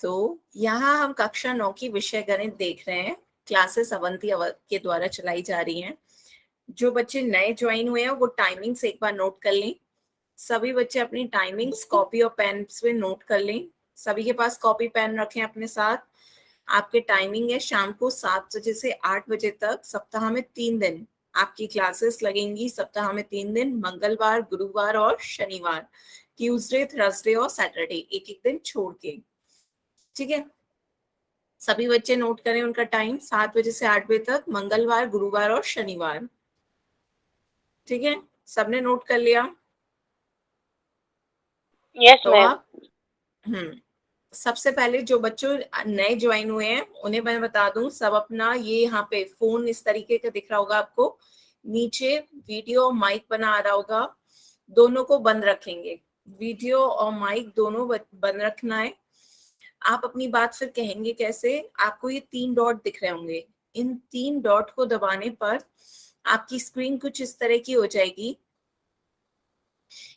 तो यहाँ हम कक्षा 9 की विषय गणित देख रहे हैं। क्लासेस अवंती के द्वारा चलाई जा रही हैं। जो बच्चे नए ज्वाइन हुए हैं वो टाइमिंग्स एक बार नोट कर लें। सभी बच्चे अपनी टाइमिंग्स कॉपी और पेन पे नोट कर लें। सभी के पास कॉपी पेन रखें अपने साथ। आपके टाइमिंग है शाम को 7 बजे से 8 बजे तक। सप्ताह में 3 दिन आपकी क्लासेस लगेंगी। सप्ताह में 3 दिन, मंगलवार, गुरुवार और शनिवार, ट्यूसडे, थर्सडे और सैटरडे, एक एक दिन छोड़ के। ठीक है, सभी बच्चे नोट करें उनका टाइम 7 बजे से 8 बजे तक, मंगलवार, गुरुवार और शनिवार। ठीक है, सबने नोट कर लिया? यस तो मैम। आप सबसे पहले जो बच्चों नए ज्वाइन हुए हैं उन्हें मैं बता दूं, सब अपना ये यहाँ पे फोन इस तरीके का दिख रहा होगा आपको, नीचे वीडियो माइक बना आ रहा होगा, दोनों को बंद रखेंगे। वीडियो और माइक दोनों बंद रखना है। आप अपनी बात फिर कहेंगे कैसे? आपको ये 3 डॉट दिख रहे होंगे, इन 3 डॉट को दबाने पर आपकी स्क्रीन कुछ इस तरह की हो जाएगी।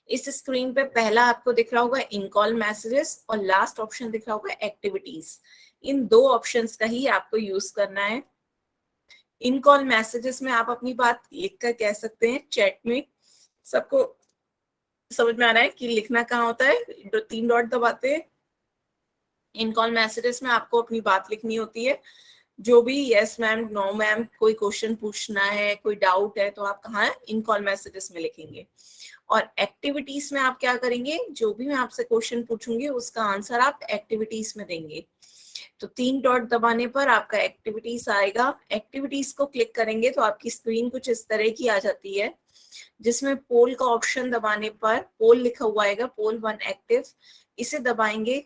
इस स्क्रीन पे पहला आपको दिख रहा होगा इन कॉल मैसेजेस और लास्ट ऑप्शन दिख रहा होगा एक्टिविटीज। इन 2 ऑप्शंस का ही आपको यूज करना है। इन कॉल मैसेजेस में आप अपनी बात लिखकर कह सकते हैं चैट में। सबको समझ में आ रहा है कि लिखना कहाँ होता है? 3 डॉट दबाते हैं। इन कॉल मैसेजेस में आपको अपनी बात लिखनी होती है, जो भी यस मैम, नो मैम, कोई क्वेश्चन पूछना है, कोई डाउट है, तो आप कहाँ इन कॉल मैसेजेस में लिखेंगे। और एक्टिविटीज में आप क्या करेंगे? जो भी मैं आपसे क्वेश्चन पूछूंगी उसका आंसर आप एक्टिविटीज में देंगे। तो 3 डॉट दबाने पर आपका एक्टिविटीज आएगा। एक्टिविटीज को क्लिक करेंगे तो आपकी स्क्रीन कुछ इस तरह की आ जाती है, जिसमें पोल का ऑप्शन दबाने पर पोल लिखा हुआ आएगा, पोल 1 एक्टिव। इसे दबाएंगे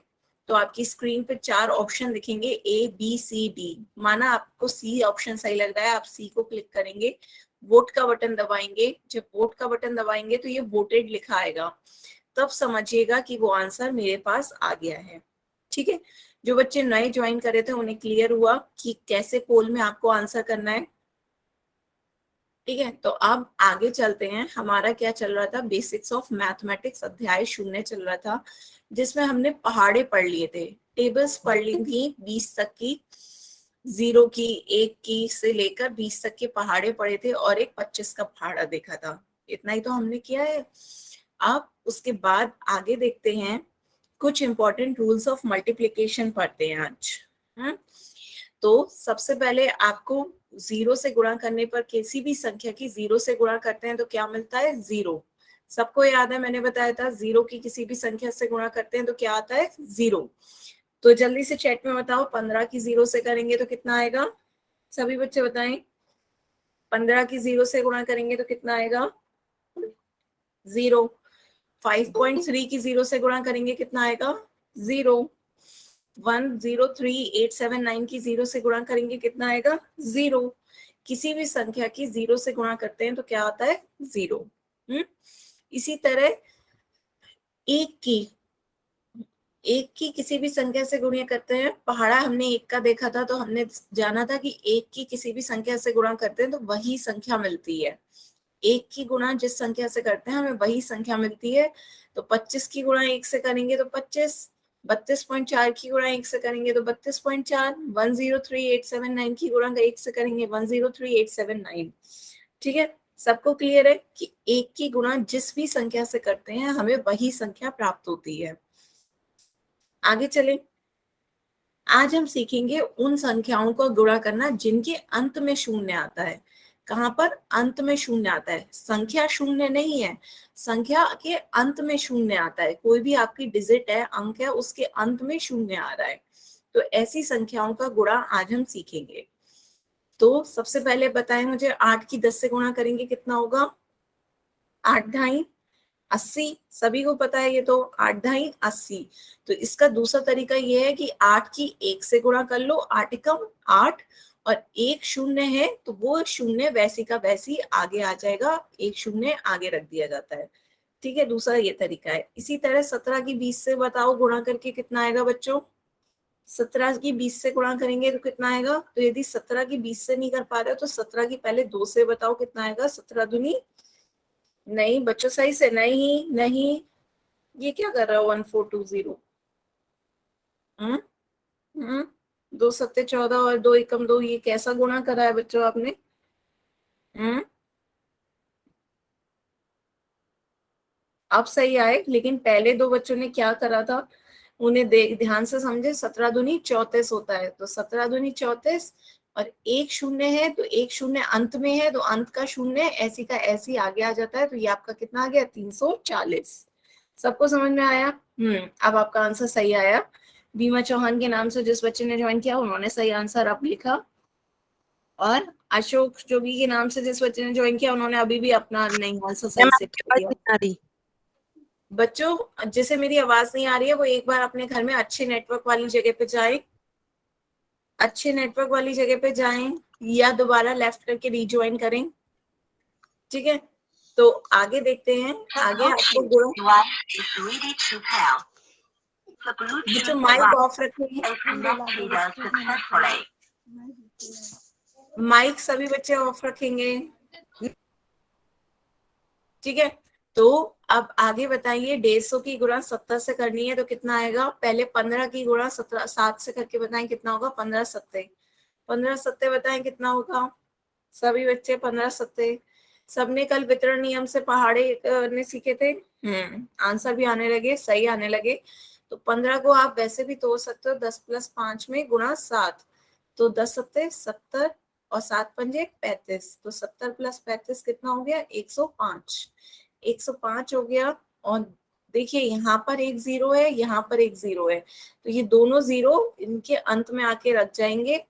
तो आपकी स्क्रीन पे 4 ऑप्शन दिखेंगे, ए बी सी डी। माना आपको सी ऑप्शन सही लग रहा है, आप सी को क्लिक करेंगे। वोट का बटन दबाएंगे। जब वोट का बटन दबाएंगे तो ये वोटेड लिखा आएगा, तब समझिएगा कि वो आंसर मेरे पास आ गया है। ठीक है, जो बच्चे नए ज्वाइन करे थे उन्हें क्लियर हुआ कि कैसे पोल में आपको आंसर करना है। ठीक है, तो अब आगे चलते हैं। हमारा क्या चल रहा था? बेसिक्स ऑफ मैथमेटिक्स अध्याय 0 चल रहा था, जिसमें हमने पहाड़े पढ़ लिए थे, टेबल्स पढ़ ली थी 20 तक की, 0 की, 1 की से लेकर 20 तक के पहाड़े पढ़े थे, और एक 25 का पहाड़ा देखा था। इतना ही तो हमने किया है। अब उसके बाद आगे देखते हैं, कुछ इंपॉर्टेंट रूल्स ऑफ मल्टीप्लिकेशन पढ़ते हैं आज। तो सबसे पहले आपको 0 से गुणा करने पर, किसी भी संख्या की 0 से गुणा करते हैं तो क्या मिलता है? 0। सबको याद है, मैंने बताया था 0 की किसी भी संख्या से गुणा करते हैं तो क्या आता है? 0। तो जल्दी से चैट में बताओ, 15 की 0 से करेंगे तो कितना आएगा? सभी बच्चे बताएं, 15 की 0 से गुणा करेंगे तो कितना आएगा? 0। 5.3 की 0 से गुणा करेंगे कितना आएगा? 0। 103,879 की 0 से गुणा करेंगे कितना आएगा? 0। किसी भी संख्या की 0 से गुणा करते हैं तो क्या आता है? 0। इसी तरह एक की किसी भी संख्या से गुणा करते हैं। पहाड़ा हमने 1 का देखा था, तो हमने जाना था कि 1 की किसी भी संख्या से गुणा करते हैं तो वही संख्या मिलती है। 1 की गुणा जिस संख्या से करते हैं हमें वही संख्या मिलती है। तो 25 की गुणा 1 से करेंगे तो 25, 32.4 की गुणा 1 से करेंगे तो 32.4, 103,879 की गुणा 1 से करेंगे 103,879। ठीक है, सबको क्लियर है कि 1 की गुणा जिस भी संख्या से करते हैं हमें वही संख्या प्राप्त होती है। आगे चलें। आज हम सीखेंगे उन संख्याओं को गुणा करना जिनके अंत में शून्य आता है। कहां पर? अंत में शून्य आता है। संख्या शून्य नहीं है, संख्या के अंत में शून्य आता है। कोई भी आपकी डिजिट है, अंक है, उसके अंत में शून्य आ रहा है। तो ऐसी संख्याओं का गुणा आज हम सीखेंगे। तो सबसे पहले बताएं मुझे, 8 की 10 से गुणा करेंगे कितना होगा? 8 ढाई 80। सभी को पता है ये तो, 8 ढाई 80। तो इसका दूसरा तरीका ये है कि 8 की 1 से गुणा कर लो, 8 एकम 8, और एक शून्य है तो वो शून्य वैसी का वैसी आगे आ जाएगा, एक शून्य आगे रख दिया जाता है। ठीक है, दूसरा ये तरीका है। इसी तरह 17 की 20 से बताओ गुणा करके कितना आएगा बच्चों? 17 की 20 से गुणा करेंगे तो कितना आएगा? तो यदि 17 की 20 से नहीं कर पा रहे हो तो 17 की पहले 2 से बताओ कितना आएगा? 17 दूनी नहीं बच्चों, सही से नहीं, नहीं, ये क्या कर रहा हो 1420? हम्म हम्म 2 सत्ते 14 और 2 एकम 2, ये कैसा गुणा करा है बच्चों आपने? हम्म अब सही आए, लेकिन पहले दो बच्चों ने क्या करा था, उन्हें देख ध्यान से समझे। 17 दूनी 34 होता है, तो 17 दूनी 34, और एक शून्य है, तो एक शून्य अंत में है, तो अंत का शून्य ऐसी का ऐसी आगे आ जाता है, तो ये आपका कितना आ गया? 340। सबको समझ में आया? अब आपका आंसर सही आया। बीमा चौहान के नाम से जिस बच्चे ने ज्वाइन किया उन्होंने सही आंसर अब लिखा, और अशोक जोगी के नाम से जिस बच्चे ने ज्वाइन किया उन्होंने अभी भी अपना नहीं आंसर मैम सही से आपकी आवाज दिया। नहीं आ रही। बच्चों जैसे मेरी आवाज नहीं आ रही है, वो एक बार अपने घर में अच्छे नेटवर्क वाली जगह पे जाएं, अच्छे नेटवर्क वाली जगह पे जाएं, या दोबारा लेफ्ट करके रिज्वाइन करें। ठीक है, तो आगे देखते हैं। आगे आपको गुणा, बच्चों माइक ऑफ रखेंगे, माइक सभी बच्चे ऑफ रखेंगे। ठीक है, तो अब आगे बताइए। 150 की गुणा 70 से करनी है तो कितना आएगा? पहले 15 की गुणा 7 से करके बताएं कितना होगा? 15 सत्ते, 15 सत्ते बताएं कितना होगा? सभी बच्चे 15 सत्ते। सबने कल वितरण नियम से पहाड़े करने सीखे थे। आंसर भी आने लगे, सही आने लगे। तो 15 को आप वैसे भी तोड़ सकते हो, 10+5 में गुणा 7, तो 10 सत्ते 70, और 7 पंजे 35, तो 70+35 कितना हो गया? 105। 105 हो गया। और देखिए यहाँ पर एक जीरो है, यहाँ पर एक जीरो है, तो ये दोनों जीरो इनके अंत में आके रख जाएंगे।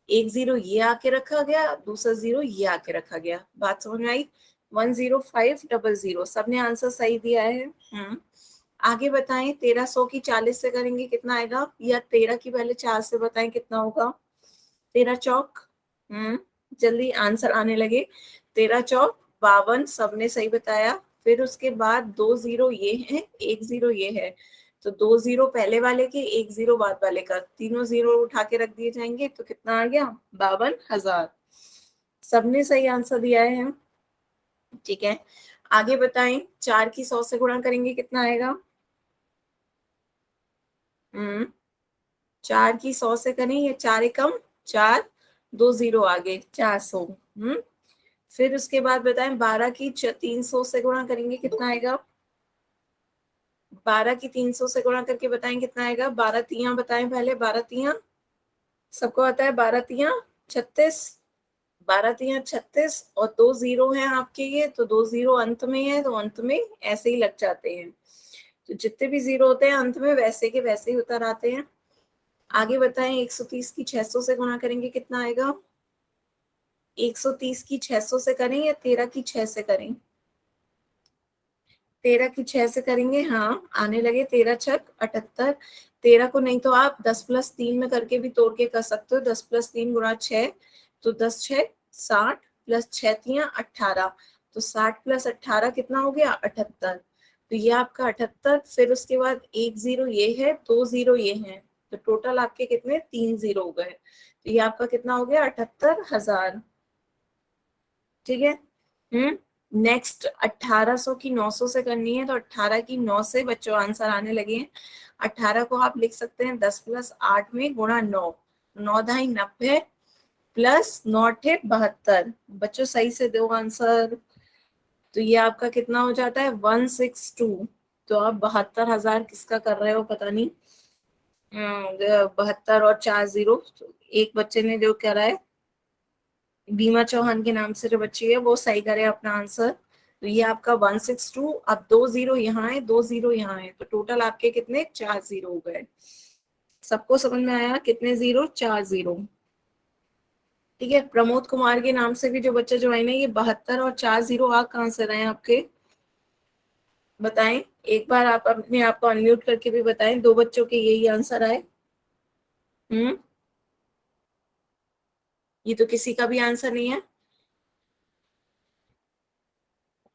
एक जीरो ये आके रखा गया, दूसरा जीरो ये आके रखा गया। बात समझ में आई? 10500। सबने आंसर सही दिया है। आगे बताएं। 1300 की 40 से करेंगे कितना आएगा? या 13 की पहले 4 से बताएं कितना होगा? 13 चौक, जल्दी आंसर आने लगे। 13 चौक 52, सबने सही बताया। फिर उसके बाद 2 जीरो ये है, एक जीरो ये है, तो 2 जीरो पहले वाले के, एक जीरो बाद वाले का, तीनों जीरो उठा के रख दिए जाएंगे, तो कितना आ गया? 52,000। सबने सही आंसर दिया है। ठीक है, आगे बताएं। 4 की 100 से गुणा करेंगे कितना आएगा? 4 की 100 से करें, या 4 एकम 4, 2 जीरो आगे, 400। फिर उसके बाद बताएं। 12 की 300 से गुणा करेंगे कितना आएगा? 12 की 300 से गुणा करके बताएं कितना आएगा? 12 तियां बताएं पहले, 12 तियां सबको आता है, 12 तियां 36, 12 तियां 36, और 2 जीरो हैं आपके, ये तो 2 जीरो अंत में है, तो अंत में ऐसे ही लग जाते हैं। तो जितने भी जीरो होते हैं अंत में वैसे के वैसे ही उतर आते हैं। आगे बताएं। 130 की 600 से गुणा करेंगे कितना आएगा? 130 की 600 से करें, या 13 की 6 से करें? 13 की 6 से करेंगे, हाँ आने लगे। 13 छक 78। 13 को नहीं तो आप 10+3 में करके भी तोड़ के कर सकते हो। 10+3 गुणा 6, तो 10 6 60, प्लस 6 तियां 18, तो 60+18 कितना हो गया? 78। तो ये आपका 78। फिर उसके बाद एक जीरो ये है, 2 जीरो ये है, तो टोटल आपके कितने? 3 जीरो हो गए, तो ये आपका कितना हो गया? 78,000। ठीक है। नेक्स्ट 1800 की 900 से करनी है, तो 18 की 9 से बच्चों आंसर आने लगे हैं। 18 को आप लिख सकते हैं 10+8 में गुणा 9, 9×2 = 90, प्लस 9×8 = 72। बच्चों सही से दो आंसर, तो ये आपका कितना हो जाता है? 162। तो आप 72,000 किसका कर रहे हो पता नहीं। 72 और 4 जीरो, तो एक बच्चे ने जो करा है, बीमा चौहान के नाम से जो बच्ची है वो सही करे अपना आंसर। तो ये आपका 162। अब 2 जीरो यहाँ है, 2 जीरो यहाँ है, तो टोटल आपके कितने? 4 जीरो हो गए। सबको समझ में आया? कितने जीरो? 4 जीरो। ठीक है, प्रमोद कुमार के नाम से भी जो बच्चा ज्वाइन है, ये 72 और 4 जीरो आ कहाँ से रहे हैं आपके? बताएं एक बार, आप अपने आप को अनम्यूट करके भी बताएं। दो बच्चों के यही आंसर आए। ये तो किसी का भी आंसर नहीं है।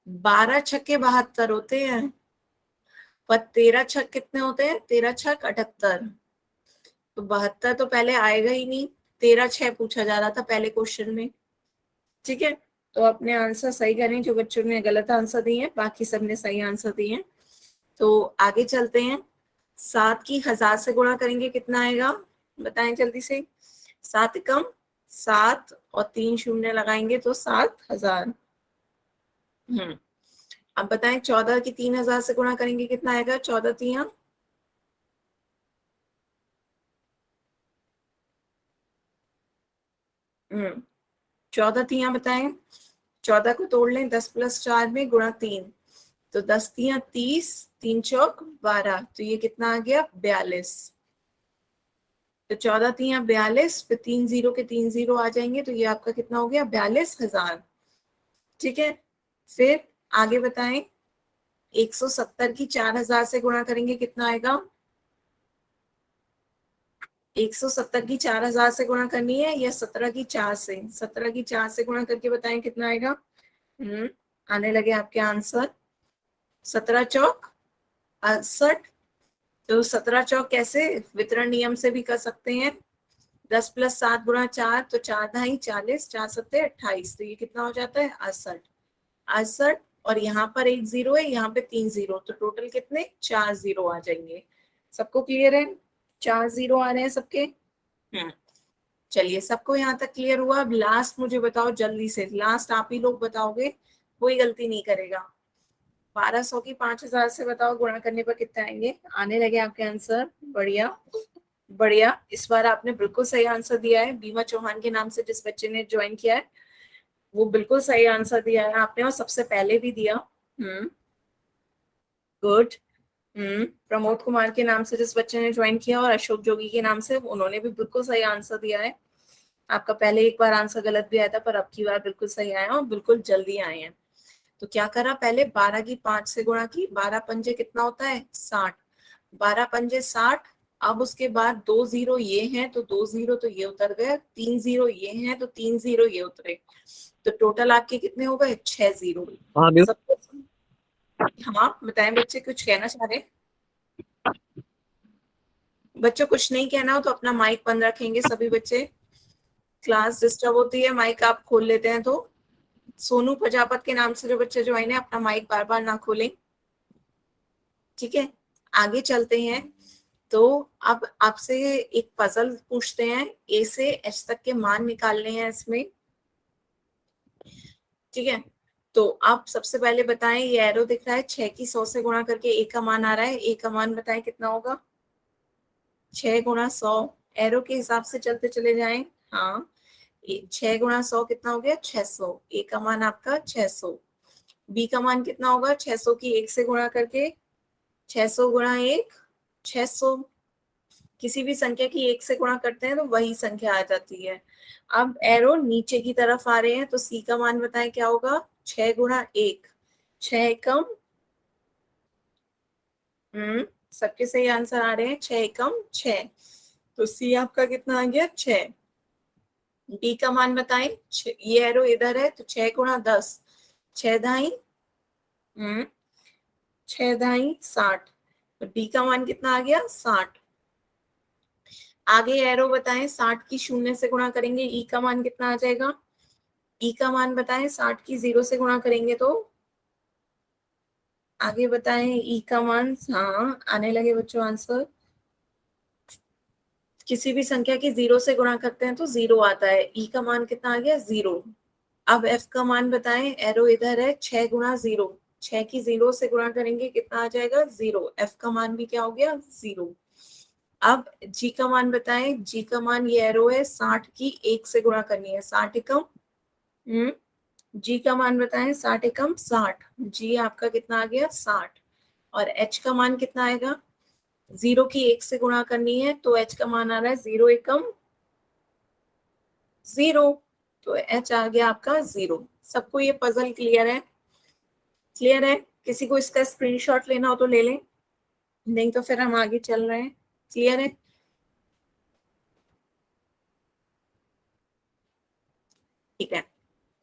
12 छक्के 72 होते हैं, पर 13 छक कितने होते हैं? 13 छक 78, तो 72 तो पहले आएगा ही नहीं। 13 6 पूछा जा रहा था पहले क्वेश्चन में। ठीक है, तो अपने आंसर सही करें, जो बच्चों ने गलत आंसर दिए हैं, बाकी सबने सही आंसर दिए हैं। तो आगे चलते हैं। 7 की 1000 से गुणा करेंगे कितना आएगा, बताएं जल्दी से। 7 एकम 7 और 3 शून्य लगाएंगे तो 7000। अब बताएं 14 की 3000 से गुणा करेंगे कितना आएगा, 14 तिया 14 तिया बताएं। 14 को तोड़ लें, 10 + 4 में गुणा 3, तो 10 तिया 30, 3 चौक 12, तो ये कितना आ गया 42। तो 14 तिया 42, फिर 3 जीरो के 3 जीरो आ जाएंगे, तो ये आपका कितना हो गया 42,000। ठीक है, फिर आगे बताएं। 170 की 4000 से गुणा करेंगे कितना आएगा। 170 की 4000 से गुणा करनी है या 17 की 4 से, 17 की 4 से गुणा करके बताएं कितना आएगा। आने लगे आपके आंसर। 17 चौक 68। तो 17 चौक कैसे, वितरण नियम से भी कर सकते हैं। 10 + 7 गुणा 4, तो 4 ढाई 40, 4 सत्ते 28, तो ये कितना हो जाता है 68। 68, और यहाँ पर एक जीरो है, यहाँ पे 3 जीरो, तो टोटल कितने 4 जीरो आ जाएंगे। सबको क्लियर है, 4 जीरो आ रहे हैं सबके। चलिए, सबको यहाँ तक क्लियर हुआ। अब लास्ट मुझे बताओ जल्दी से, लास्ट आप ही लोग बताओगे, कोई गलती नहीं करेगा। 1200 की 5000 से बताओ गुणा करने पर कितने आएंगे। आने लगे आपके आंसर, बढ़िया बढ़िया। इस बार आपने बिल्कुल सही आंसर दिया है। बीमा चौहान के नाम से जिस बच्चे ने ज्वाइन किया है, वो बिल्कुल सही आंसर दिया है आपने, और सबसे पहले भी दिया। गुड। प्रमोद कुमार के नाम से जिस बच्चे ने ज्वाइन किया, और अशोक जोगी के नाम से, उन्होंने भी बिल्कुल सही आंसर दिया है। आपका पहले एक बार आंसर गलत भी आया था, पर अब की बार बिल्कुल सही आया और बिल्कुल जल्दी आए हैं। तो क्या करा, पहले 12 की 5 से गुणा की, 12 पंजे कितना होता है 60, 12 पंजे 60। अब उसके बाद 2 जीरो ये हैं, तो 2 जीरो तो ये उतर गए, 3 जीरो ये हैं, तो 3 जीरो ये उतरे, तो टोटल आपके कितने हो गए 6 जीरो। हाँ बिल्कुल। सब, हाँ बताएं बच्चे, कुछ कहना चाह रहे। बच्चों कुछ नहीं कहना हो तो अपना माइक बंद रखेंगे सभी बच्चे, क्लास डिस्टर्ब होती है, माइक आप खोल लेते हैं तो। सोनू प्रजापत के नाम से जो बच्चे ज्वाइन है, अपना माइक बार बार ना खोलें। ठीक है, आगे चलते हैं। तो अब आपसे एक पजल पूछते हैं, ए से एच तक के मान निकालने हैं इसमें। ठीक है, तो आप सबसे पहले बताएं, ये एरो दिख रहा है, 6 की 100 से गुणा करके ए का मान आ रहा है, ए का मान बताएं कितना होगा। 6 गुणा 100, एरो के हिसाब से चलते चले जाएं। हाँ, 6 गुणा 100 कितना हो गया 600, ए का मान आपका 600। बी का मान कितना होगा, 600 की 1 से गुणा करके, 600 गुणा 1 600। किसी भी संख्या की 1 से गुणा करते हैं तो वही संख्या आ जाती है। अब एरो नीचे की तरफ आ रहे हैं, तो सी का मान बताएं क्या होगा, 6 गुणा 1 6 कम। सबके सही आंसर आ रहे हैं, 6 कम 6, तो सी आपका कितना आ गया 6। डी का मान बताएं, ये एरो इधर है, तो 6 गुणा 10 6 ढाई 6 ढाई 60, तो डी का मान कितना आ गया 60। आगे एरो बताएं, 60 की 0 से गुणा करेंगे, ई का मान कितना आ जाएगा। ई का मान बताएं, 60 की 0 से गुणा करेंगे तो। आगे बताएं ई का मान, हाँ आने लगे बच्चों आंसर। किसी भी संख्या की 0 से गुणा करते हैं तो 0 आता है, ई का मान कितना आ गया 0। अब एफ का मान बताएं, एरो इधर है, 6 गुणा 0 6 की 0 से गुणा करेंगे कितना आ जाएगा 0, एफ का मान भी क्या हो गया 0। अब जी का मान बताएं, जी का मान ये एरो है, 60 की 1 से गुणा करनी है, 60 एकम। जी का मान बताएं, 60 एकम 60, जी आपका कितना आ गया 60। और एच का मान कितना आएगा, 0 की 1 से गुणा करनी है, तो एच का मान आ रहा है 0 एकम 0, तो एच आ गया आपका 0। सबको ये पजल क्लियर है, क्लियर है। किसी को इसका स्क्रीनशॉट लेना हो तो ले लें, नहीं तो फिर हम आगे चल रहे हैं। क्लियर है, ठीक है।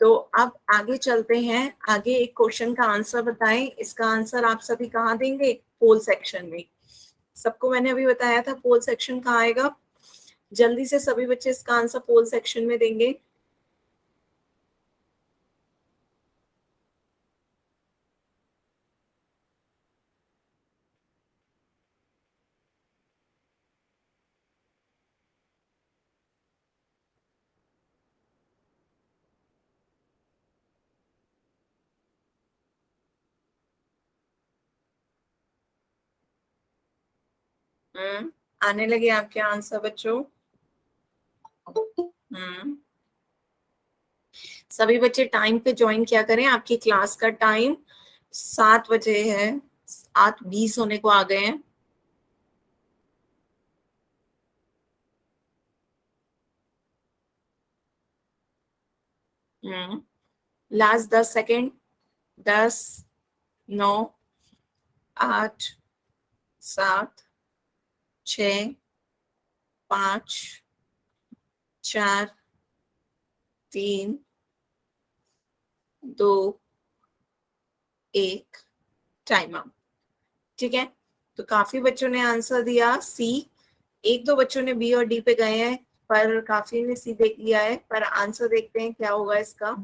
तो अब आगे चलते हैं। आगे एक क्वेश्चन का आंसर बताएं, इसका आंसर आप सभी कहाँ देंगे, पोल सेक्शन में। सबको मैंने अभी बताया था पोल सेक्शन कहाँ आएगा, जल्दी से सभी बच्चे इसका आंसर पोल सेक्शन में देंगे। आने लगे आपके आंसर बच्चों? सभी बच्चे टाइम पे ज्वाइन क्या करें, आपकी क्लास का टाइम 7 बजे है, 8:20 होने को आ गए हैं। Last 10 second. 10, 9, 8, 7, 6, 5, 4, 3, 2, 1, time out. ठीक है, तो काफी बच्चों ने आंसर दिया सी, एक दो बच्चों ने बी और डी पे गए हैं, पर काफी ने सी देख लिया है। पर आंसर देखते हैं क्या होगा इसका।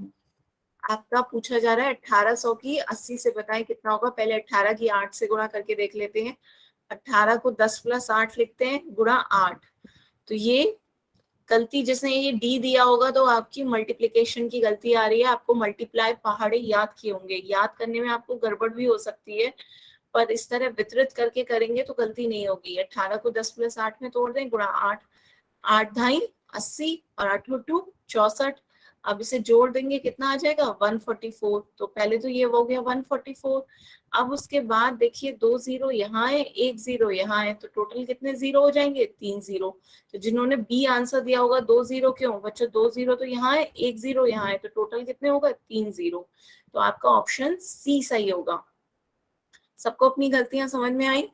आपका पूछा जा रहा है 1800 की 80 से बताएं कितना होगा। पहले 18 की 8 से गुणा करके देख लेते हैं। 18 को 10 + 8 लिखते हैं, गुणा 8। तो ये गलती जिसने ये डी दिया होगा तो आपकी मल्टीप्लिकेशन की गलती आ रही है। आपको मल्टीप्लाई पहाड़े याद किए होंगे, याद करने में आपको गड़बड़ भी हो सकती है, पर इस तरह वितरित करके करेंगे तो गलती नहीं होगी। 18 को 10 + 8 में तोड़ दें, गुणा 8, 8 ढाई 80 और 8 2 64। अब इसे जोड़ देंगे कितना आ जाएगा 144। तो पहले तो ये हो गया 144। अब उसके बाद देखिए 2 जीरो यहाँ है, 1 जीरो यहाँ है, तो टोटल कितने जीरो हो जाएंगे 3 जीरो। तो जिन्होंने बी आंसर दिया होगा 2 जीरो क्यों बच्चों, 2 जीरो तो यहाँ है, 1 जीरो यहाँ है, तो टोटल कितने होगा 3 जीरो। तो आपका ऑप्शन सी सही होगा। सबको अपनी गलतियां समझ में आई।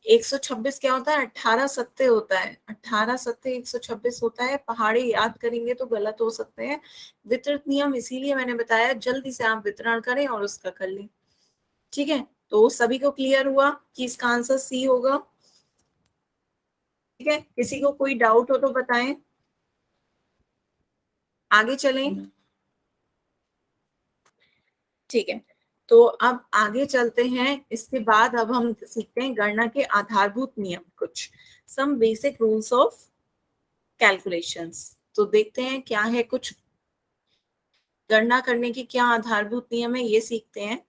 126 क्या होता है, 18 सत्ते होता है, 18 सत्ते 126 होता है। पहाड़े याद करेंगे तो गलत हो सकते हैं। वितरित नियम इसीलिए मैंने बताया, जल्दी से आप वितरण करें और उसका कर लें। ठीक है, तो सभी को क्लियर हुआ कि इसका आंसर सी होगा। ठीक है, किसी को कोई डाउट हो तो बताएं, आगे चलें। ठीक है, तो अब आगे चलते हैं। इसके बाद अब हम सीखते हैं गणना के आधारभूत नियम, कुछ some basic rules of calculations. तो देखते हैं क्या है, कुछ गणना करने की क्या आधारभूत नियम है ये सीखते हैं।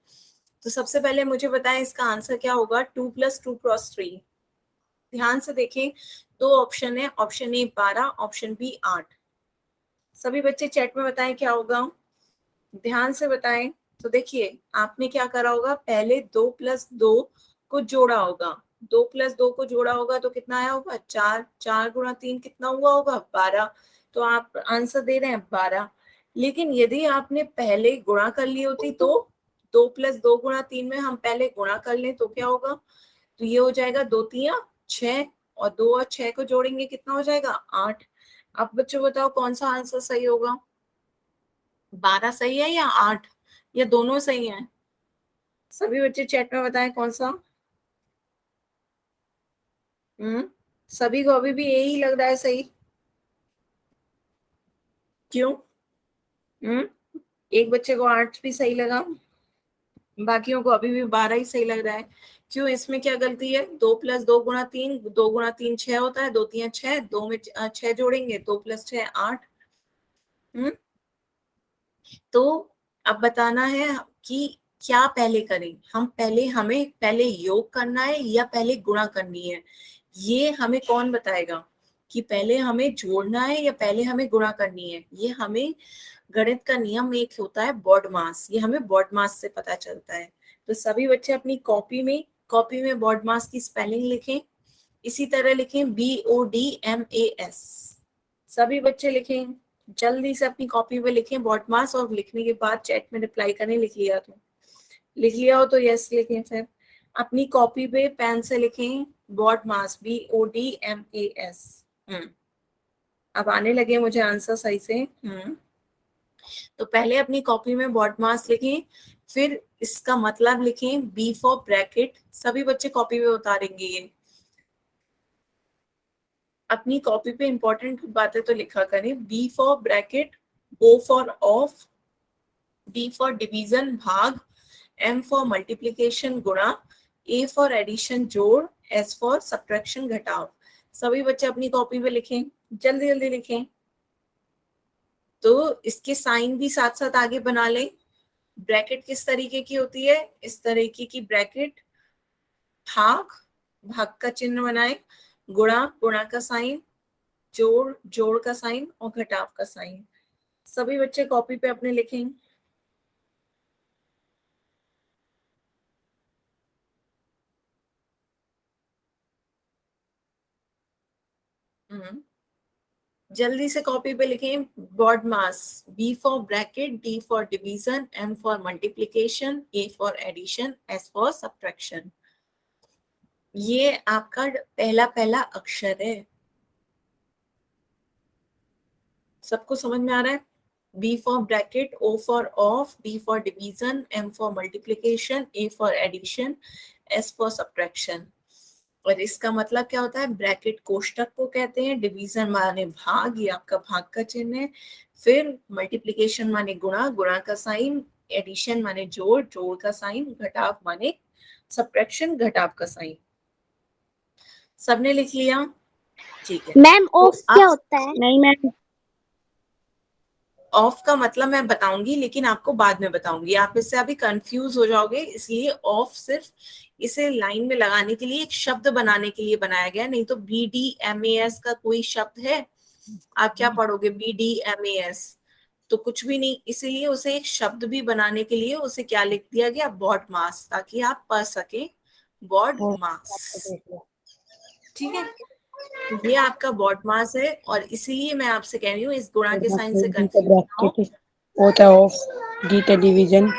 तो सबसे पहले मुझे बताएं इसका आंसर क्या होगा। 2 + 2 × 3। ध्यान से देखें, दो ऑप्शन है, ऑप्शन ए 12, ऑप्शन बी 8। सभी बच्चे चैट में बताएं क्या होगा, ध्यान से बताएं। तो देखिए आपने क्या करा होगा, पहले 2 + 2 को जोड़ा होगा। 2 + 2 को जोड़ा होगा तो कितना आया होगा 4, 4 × 3 कितना हुआ होगा 12। तो आप आंसर दे रहे हैं 12। लेकिन यदि आपने पहले गुणा कर ली होती तो 2 + 2 × 3 में हम पहले गुणा कर लें तो क्या होगा, तो ये हो जाएगा 2 3 6, और 2 और 6 को जोड़ेंगे कितना हो जाएगा 8। अब बच्चों बताओ कौन सा आंसर सही होगा, 12 सही है या 8, या दोनों सही हैं। सभी बच्चे चैट में बताएं कौन सा। हम्म, सभी को अभी भी यही लग रहा है सही, क्यों? एक बच्चे को 8 भी सही लगा, बाकियों को अभी भी 12 ही सही लग रहा है। क्यों, इसमें क्या गलती है, 2 + 2 × 3, 2 × 3 6 होता है, 2 3 6, 2 में 6 जोड़ेंगे, 2 + 6 8। हम्म, तो अब बताना है कि क्या पहले करें हम, पहले हमें पहले योग करना है या पहले गुणा करनी है। ये हमें कौन बताएगा कि पहले हमें जोड़ना है या पहले हमें गुणा करनी है। ये हमें गणित का नियम एक होता है बॉड मास, ये हमें बॉड मास से पता चलता है। तो सभी बच्चे अपनी कॉपी में बॉड मास की स्पेलिंग लिखें। इसी तरह लिखें BODMAS। सभी बच्चे लिखें, जल्दी से अपनी कॉपी पे लिखें बॉड मास, और लिखने के बाद चैट में रिप्लाई करें। लिख लिया तो लिख लिया हो तो यस लिखें। फिर अपनी कॉपी पे पेन से लिखें बॉड मास, BODMAS। अब आने लगे मुझे आंसर सही से। तो पहले अपनी कॉपी में बॉड मास लिखें, फिर इसका मतलब लिखें B फॉर ब्रैकेट। सभी बच्चे कॉपी पे उतारेंगे ये, अपनी कॉपी पे इंपॉर्टेंट बातें तो लिखा करें। B for bracket, O for of, D for division भाग, M फॉर मल्टीप्लीकेशन गुणा, A फॉर एडिशन जोड़, S फॉर सब्ट्रैक्शन घटाव। सभी बच्चे अपनी कॉपी पे लिखें, जल्दी जल्दी लिखें। तो इसके साइन भी साथ साथ आगे बना लें। ब्रैकेट किस तरीके की होती है, इस तरीके की ब्रैकेट, भाग भाग का चिन्ह बनाए, गुणा गुणा का साइन, जोड़ जोड़ का साइन और घटाव का साइन। सभी बच्चे कॉपी पे अपने लिखेंगे। जल्दी से कॉपी पे लिखें। BODMAS, B for bracket, D for division, M for multiplication, A for addition, S for subtraction. ये आपका पहला पहला अक्षर है। सबको समझ में आ रहा है? B for bracket, O for off, D for division, M for multiplication, A for addition, S for subtraction। और इसका मतलब क्या होता है? ब्रैकेट कोष्टक को कहते हैं, डिवीजन माने भाग, ये आपका भाग का चिन्ह है, फिर मल्टीप्लिकेशन माने गुणा, गुणा का साइन, एडिशन माने जोड़, जोड़ का साइन, घटाव माने सब्ट्रैक्शन, घटाव का साइन। सबने लिख लिया? ठीक है। मैम तो ऑफ क्या होता है? नहीं मैम। ऑफ का मतलब मैं बताऊंगी, लेकिन आपको बाद में बताऊंगी, आप इससे अभी कंफ्यूज हो जाओगे, इसलिए ऑफ सिर्फ इसे लाइन में लगाने के लिए, एक शब्द बनाने के लिए बनाया गया, नहीं तो BDMAS का कोई शब्द है? आप क्या पढ़ोगे BDMAS? तो कुछ भी नहीं, इसीलिए उसे एक शब्द भी बनाने के लिए उसे क्या लिख दिया गया? बॉड मास, ताकि आप पढ़ सके बॉड मास। ठीक है, तो ये आपका बॉड मास है, और इसीलिए मैं आपसे कह रही हूँ इस गुणा के साइन से डी का कंफ्यूज ना हो। ब्रैकेट, ओ था ऑफ, डी था डिवीजन,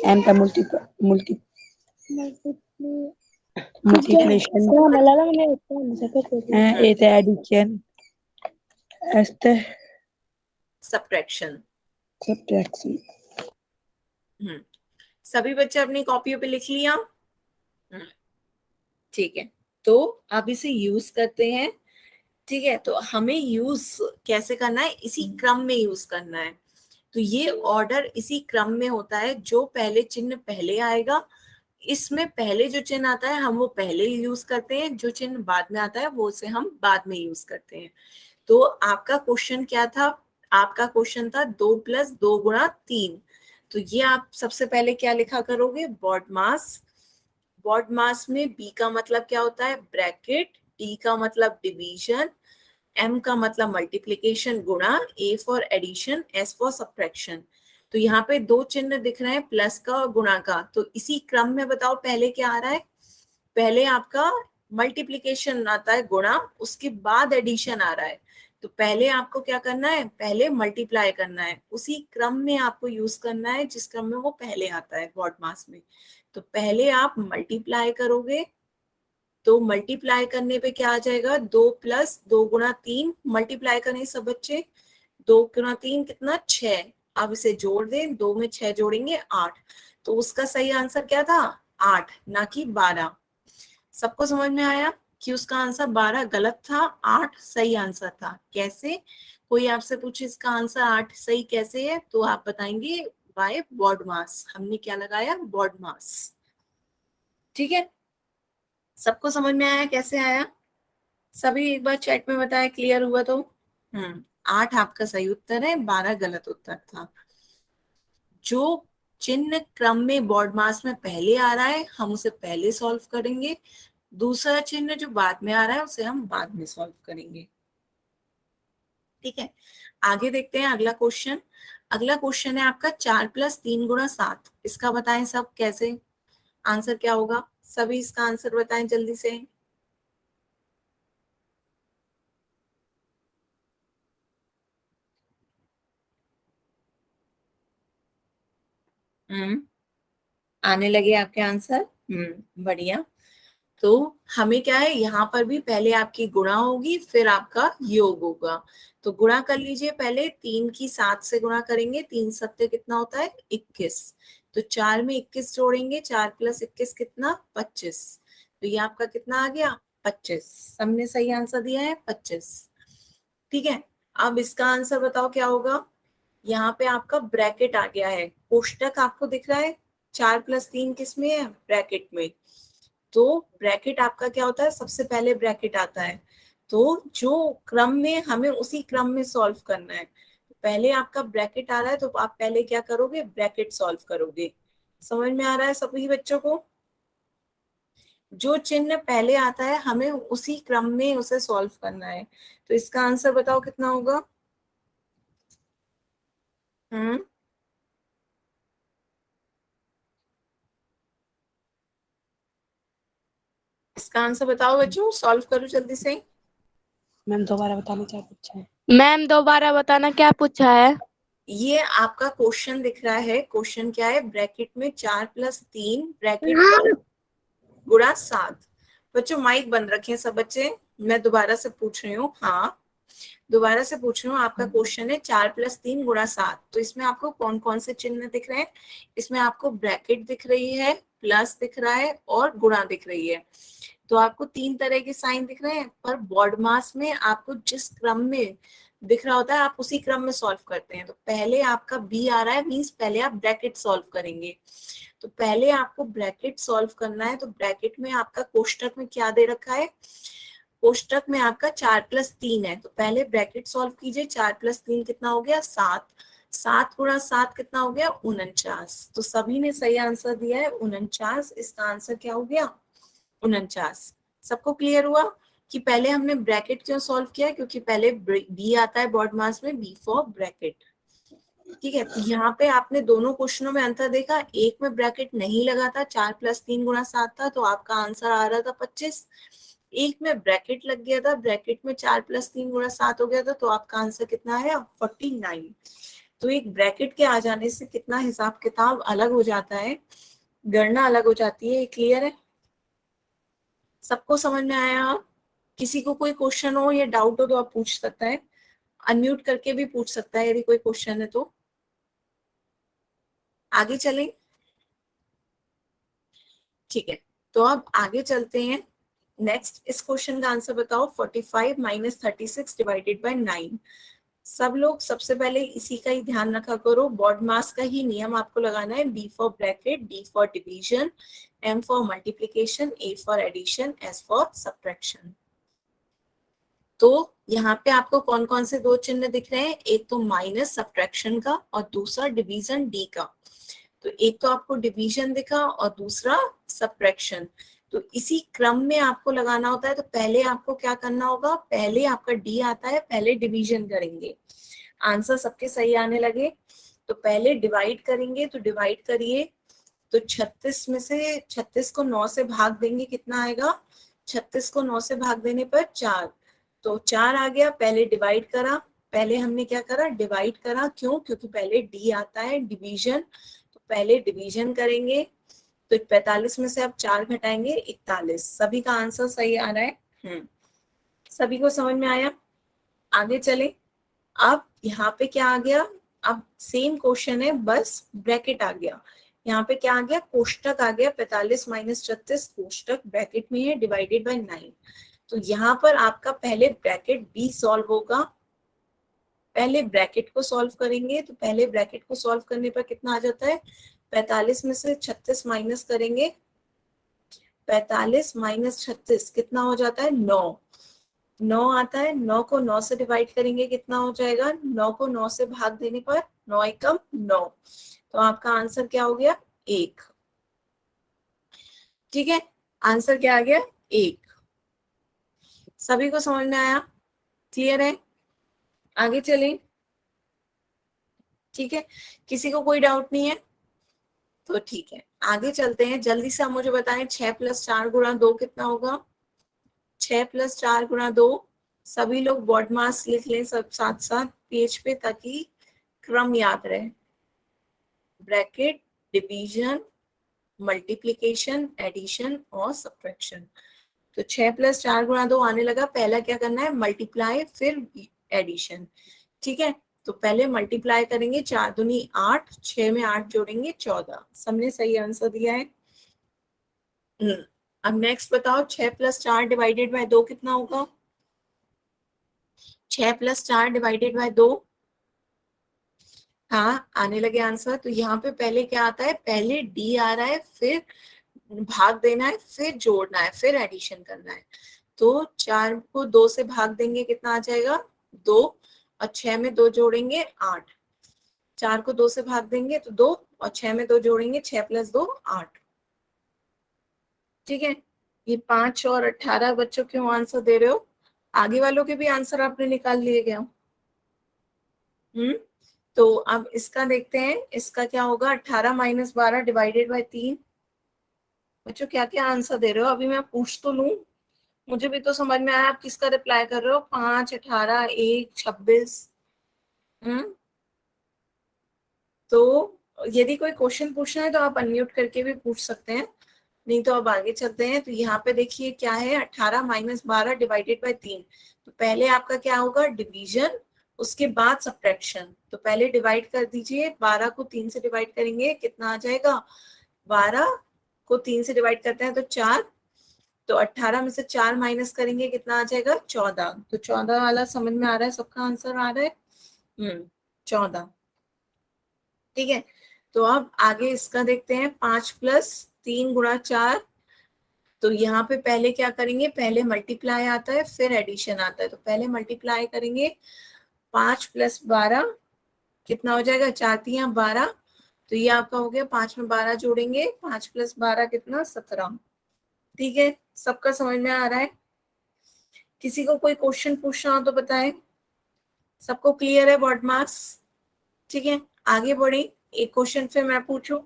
एम था मल्टीप्लिकेशन, ए था एडिशन, एस था सब्ट्रैक्शन। सब्ट्रैक्शन। सभी बच्चे अपनी कॉपियों पे लिख लिया? ठीक है, तो अब इसे यूज करते हैं। ठीक है, तो हमें यूज कैसे करना है? इसी क्रम में यूज करना है। तो ये ऑर्डर इसी क्रम में होता है, जो पहले चिन्ह पहले आएगा, इसमें पहले जो चिन्ह आता है हम वो पहले यूज करते हैं, जो चिन्ह बाद में आता है वो उसे हम बाद में यूज करते हैं। तो आपका क्वेश्चन क्या था? आपका क्वेश्चन था 2 + 2 × 3। तो ये आप सबसे पहले क्या लिखा करोगे? बॉड मास। बॉड मास में बी का मतलब क्या होता है? ब्रैकेट, डी का मतलब डिवीजन, एम का मतलब मल्टीप्लिकेशन गुणा, A for addition, S for subtraction. तो यहाँ पे दो चिन्ह दिख रहे हैं, प्लस का और गुणा का, तो इसी क्रम में बताओ पहले क्या आ रहा है? पहले आपका मल्टीप्लिकेशन आता है, गुणा, उसके बाद एडिशन आ रहा है। तो पहले आपको क्या करना है? पहले मल्टीप्लाई करना है, उसी क्रम में आपको यूज करना है जिस क्रम में वो पहले आता है बॉड मास में। तो पहले आप मल्टीप्लाई करोगे, तो मल्टीप्लाई करने पे क्या आ जाएगा? 2 + 2 × 3। मल्टीप्लाई करें सब बच्चे, 2 × 3 कितना? 6। अब इसे जोड़ दें, 2 में 6 जोड़ेंगे 8। तो उसका सही आंसर क्या था? 8, ना कि 12। सबको समझ में आया कि उसका आंसर 12 गलत था, 8 सही आंसर था? कैसे? कोई आपसे पूछे इसका आंसर 8 सही कैसे है, तो आप बताएंगे बाय बॉड मास। हमने क्या लगाया? बॉड मास। ठीक है, सबको समझ में आया कैसे आया? सभी एक बार चैट में बताया क्लियर हुआ तो। 8 आपका सही उत्तर है, 12 गलत उत्तर था। जो चिन्ह क्रम में बॉड मास में पहले आ रहा है हम उसे पहले सॉल्व करेंगे, दूसरा चिन्ह जो बाद में आ रहा है उसे हम बाद में सॉल्व करेंगे। ठीक है, आगे देखते हैं अगला क्वेश्चन। अगला क्वेश्चन है आपका 4 + 3 × 7। इसका बताएं सब कैसे, आंसर क्या होगा? सभी इसका आंसर बताएं जल्दी से। हम्म आने लगे आपके आंसर? बढ़िया। तो हमें क्या है, यहाँ पर भी पहले आपकी गुणा होगी, फिर आपका योग होगा। तो गुणा कर लीजिए, पहले 3 की 7 से गुणा करेंगे, 3 सत्ते कितना होता है? 21। तो 4 में 21 जोड़ेंगे, 4 + 21 कितना? 25। तो ये आपका कितना आ गया? 25। सबने सही आंसर दिया है, 25। ठीक है, अब इसका आंसर बताओ क्या होगा? यहाँ पे आपका ब्रैकेट आ गया है, कोष्टक आपको दिख रहा है, 4 + 3 किस में है? ब्रैकेट में। तो ब्रैकेट आपका क्या होता है? सबसे पहले ब्रैकेट आता है। तो जो क्रम में हमें उसी क्रम में सॉल्व करना है। पहले आपका ब्रैकेट आ रहा है, तो आप पहले क्या करोगे? ब्रैकेट सॉल्व करोगे। समझ में आ रहा है सभी बच्चों को? जो चिन्ह पहले आता है हमें उसी क्रम में उसे सॉल्व करना है। तो इसका आंसर बताओ कितना होगा? हम्म, इसका आंसर बताओ बच्चों, सॉल्व करो जल्दी से। मैम दोबारा बताना क्या पूछा है? मैम दोबारा बताना क्या पूछा है? ये आपका क्वेश्चन दिख रहा है, क्वेश्चन क्या है, ब्रैकेट में 4+3 ब्रैकेट में गुणा 7। बच्चों माइक बंद रखें सब बच्चे, मैं दोबारा से पूछ रही हूँ। हाँ, दोबारा से पूछ रही हूँ, आपका क्वेश्चन है 4+3 गुणा 7। तो इसमें आपको कौन कौन से चिन्ह दिख रहे हैं? इसमें आपको ब्रैकेट दिख रही है, प्लस दिख रहा है और गुणा दिख रही है। तो आपको 3 तरह के साइन दिख रहे हैं, पर बॉड मास में आपको जिस क्रम में दिख रहा होता है आप उसी क्रम में सॉल्व करते हैं। तो पहले आपका बी आ रहा है, मीन्स पहले आप ब्रैकेट सॉल्व करेंगे। तो पहले आपको ब्रैकेट सॉल्व करना है। तो ब्रैकेट में आपका कोष्टक में क्या दे रखा है? कोष्टक में आपका 4+3 है। तो पहले ब्रैकेट सॉल्व कीजिए, 4+3 कितना हो गया? 7। 7 गुणा 7 कितना हो गया? 49। तो सभी ने सही आंसर दिया है 49। इसका आंसर क्या हो गया? 49। सबको क्लियर हुआ कि पहले हमने ब्रैकेट क्यों सॉल्व किया? क्योंकि पहले बी आता है बॉड मास में, बी फॉर ब्रैकेट। ठीक है, तो यहाँ पे आपने दोनों क्वेश्चनों में अंतर देखा, एक में ब्रैकेट नहीं लगा था, 4+3 गुणा 7 था, तो आपका आंसर आ रहा था 25। एक में ब्रैकेट लग गया था, ब्रैकेट में 4+3 गुणा 7 हो गया था, तो आपका आंसर कितना आया? 49। तो एक ब्रैकेट के आ जाने से कितना हिसाब किताब अलग हो जाता है, गणना अलग हो जाती है। क्लियर है? सबको समझ में आया? किसी को कोई क्वेश्चन हो या डाउट हो तो आप पूछ सकता है, अनम्यूट करके भी पूछ सकता है यदि कोई क्वेश्चन है तो। आगे चलें? ठीक है, तो अब आगे चलते हैं। नेक्स्ट, इस क्वेश्चन का आंसर बताओ। 45 - 36 डिवाइडेड बाय 9। सब लोग सबसे पहले इसी का ही ध्यान रखा करो, बॉड मास का ही नियम आपको लगाना है। B for bracket, D for division, M for multiplication, A for addition, S for subtraction. तो यहाँ पे आपको कौन कौन से दो चिन्ह दिख रहे हैं? एक तो माइनस सब्ट्रैक्शन का और दूसरा डिवीजन डी का। तो एक तो आपको डिवीजन दिखा और दूसरा सब्ट्रैक्शन। तो इसी क्रम में आपको लगाना होता है। तो पहले आपको क्या करना होगा? पहले आपका डी आता है, पहले डिवीजन करेंगे। आंसर सबके सही आने लगे तो पहले डिवाइड करेंगे। तो डिवाइड करिए, तो 36 में से 36 को 9 से भाग देंगे, कितना आएगा? 36 को 9 से भाग देने पर 4। तो 4 आ गया, पहले डिवाइड करा। पहले हमने क्या करा? डिवाइड करा। क्यों? क्योंकि पहले डी आता है, डिवीजन। तो पहले डिवीजन करेंगे। तो 45 में से आप 4 घटाएंगे, 41। सभी का आंसर सही आ रहा है। सभी को समझ में आया? आगे चले। अब यहाँ पे क्या आ गया? अब सेम क्वेश्चन है, बस ब्रैकेट आ गया। यहाँ पे क्या आ गया? कोष्टक आ गया। 45 - 36 कोष्टक ब्रैकेट में है, डिवाइडेड बाय 9। तो यहाँ पर आपका पहले ब्रैकेट बी सॉल्व होगा। पहले ब्रैकेट को सॉल्व करेंगे। तो पहले ब्रैकेट को सॉल्व करने पर कितना आ जाता है? 45 में से 36 माइनस करेंगे। 45 - 36 कितना हो जाता है? 9। 9 आता है। 9 को 9 से डिवाइड करेंगे, कितना हो जाएगा? 9 को 9 से भाग देने पर 9 एकम 9। तो आपका आंसर क्या हो गया? 1। ठीक है, आंसर क्या आ गया? 1। सभी को समझ में आया? क्लियर है? आगे चलें। ठीक है, किसी को कोई डाउट नहीं है तो ठीक है, आगे चलते हैं। जल्दी से आप मुझे बताएं, 6 + 4 गुणा 2 कितना होगा? 6 + 4 गुणा 2। सभी लोग बॉड मास लिख लें सब साथ साथ पेज पे, ताकि क्रम याद रहे। ब्रैकेट, डिवीजन, मल्टीप्लिकेशन, एडिशन और सब्ट्रैक्शन। तो 6 + 4 गुणा 2 आने लगा। पहला क्या करना है? मल्टीप्लाई, फिर एडिशन। ठीक है, तो पहले मल्टीप्लाई करेंगे, 4 दूनी 8, 6 में 8 जोड़ेंगे 14। सबने सही आंसर दिया है। अब नेक्स्ट बताओ, 6 + 4 डिवाइडेड बाय 2 कितना होगा? 6 + 4 डिवाइडेड बाय 2। हाँ, आने लगे आंसर। तो यहाँ पे पहले क्या आता है? पहले डी आ रहा है, फिर भाग देना है, फिर जोड़ना है, फिर एडिशन करना है। तो 4 को 2 से भाग देंगे, कितना आ जाएगा? 2। और 6 में 2 जोड़ेंगे 8। 4 को 2 से भाग देंगे तो 2, और 6 में 2 जोड़ेंगे, 6 + 2 8। ठीक है, ये 5 और 18 बच्चों क्यों आंसर दे रहे हो? आगे वालों के भी आंसर आपने निकाल लिए क्या? तो अब इसका देखते हैं, इसका क्या होगा? 18 माइनस 12 डिवाइडेड बाई 3। बच्चों क्या क्या आंसर दे रहे हो? अभी मैं पूछ तो लूं, मुझे भी तो समझ में आया आप किसका रिप्लाई कर रहे हो। 5, 18, 1, 26। तो यदि कोई क्वेश्चन पूछना है तो आप अनम्यूट करके भी पूछ सकते हैं, नहीं तो अब आगे चलते हैं। तो यहाँ पे देखिए क्या है, 18 माइनस 12 डिवाइडेड बाई 3। तो पहले आपका क्या होगा? डिवीजन, उसके बाद सब्ट्रैक्शन। तो पहले डिवाइड कर दीजिए, 12 को 3 से डिवाइड करेंगे, कितना आ जाएगा? 12 को 3 से डिवाइड करते हैं तो 4। तो 18 में से 4 माइनस करेंगे, कितना आ जाएगा? 14। तो 14 वाला समझ में आ रहा है? सबका आंसर आ रहा है 14। ठीक है, तो अब आगे इसका देखते हैं। 5 प्लस 3 गुणा 4। तो यहाँ पे पहले क्या करेंगे? पहले मल्टीप्लाई आता है, फिर एडिशन आता है। तो पहले मल्टीप्लाई करेंगे, 5 प्लस 12 कितना हो जाएगा? 4 तिया 12। तो ये आपका हो गया, 5 में 12 जोड़ेंगे, 5 प्लस 12 कितना? 17। ठीक है, सबका समझ में आ रहा है? किसी को कोई क्वेश्चन पूछना हो तो बताएं। सबको क्लियर है वर्ड मार्क्स? ठीक है, आगे बढ़े। एक क्वेश्चन फिर मैं पूछूं,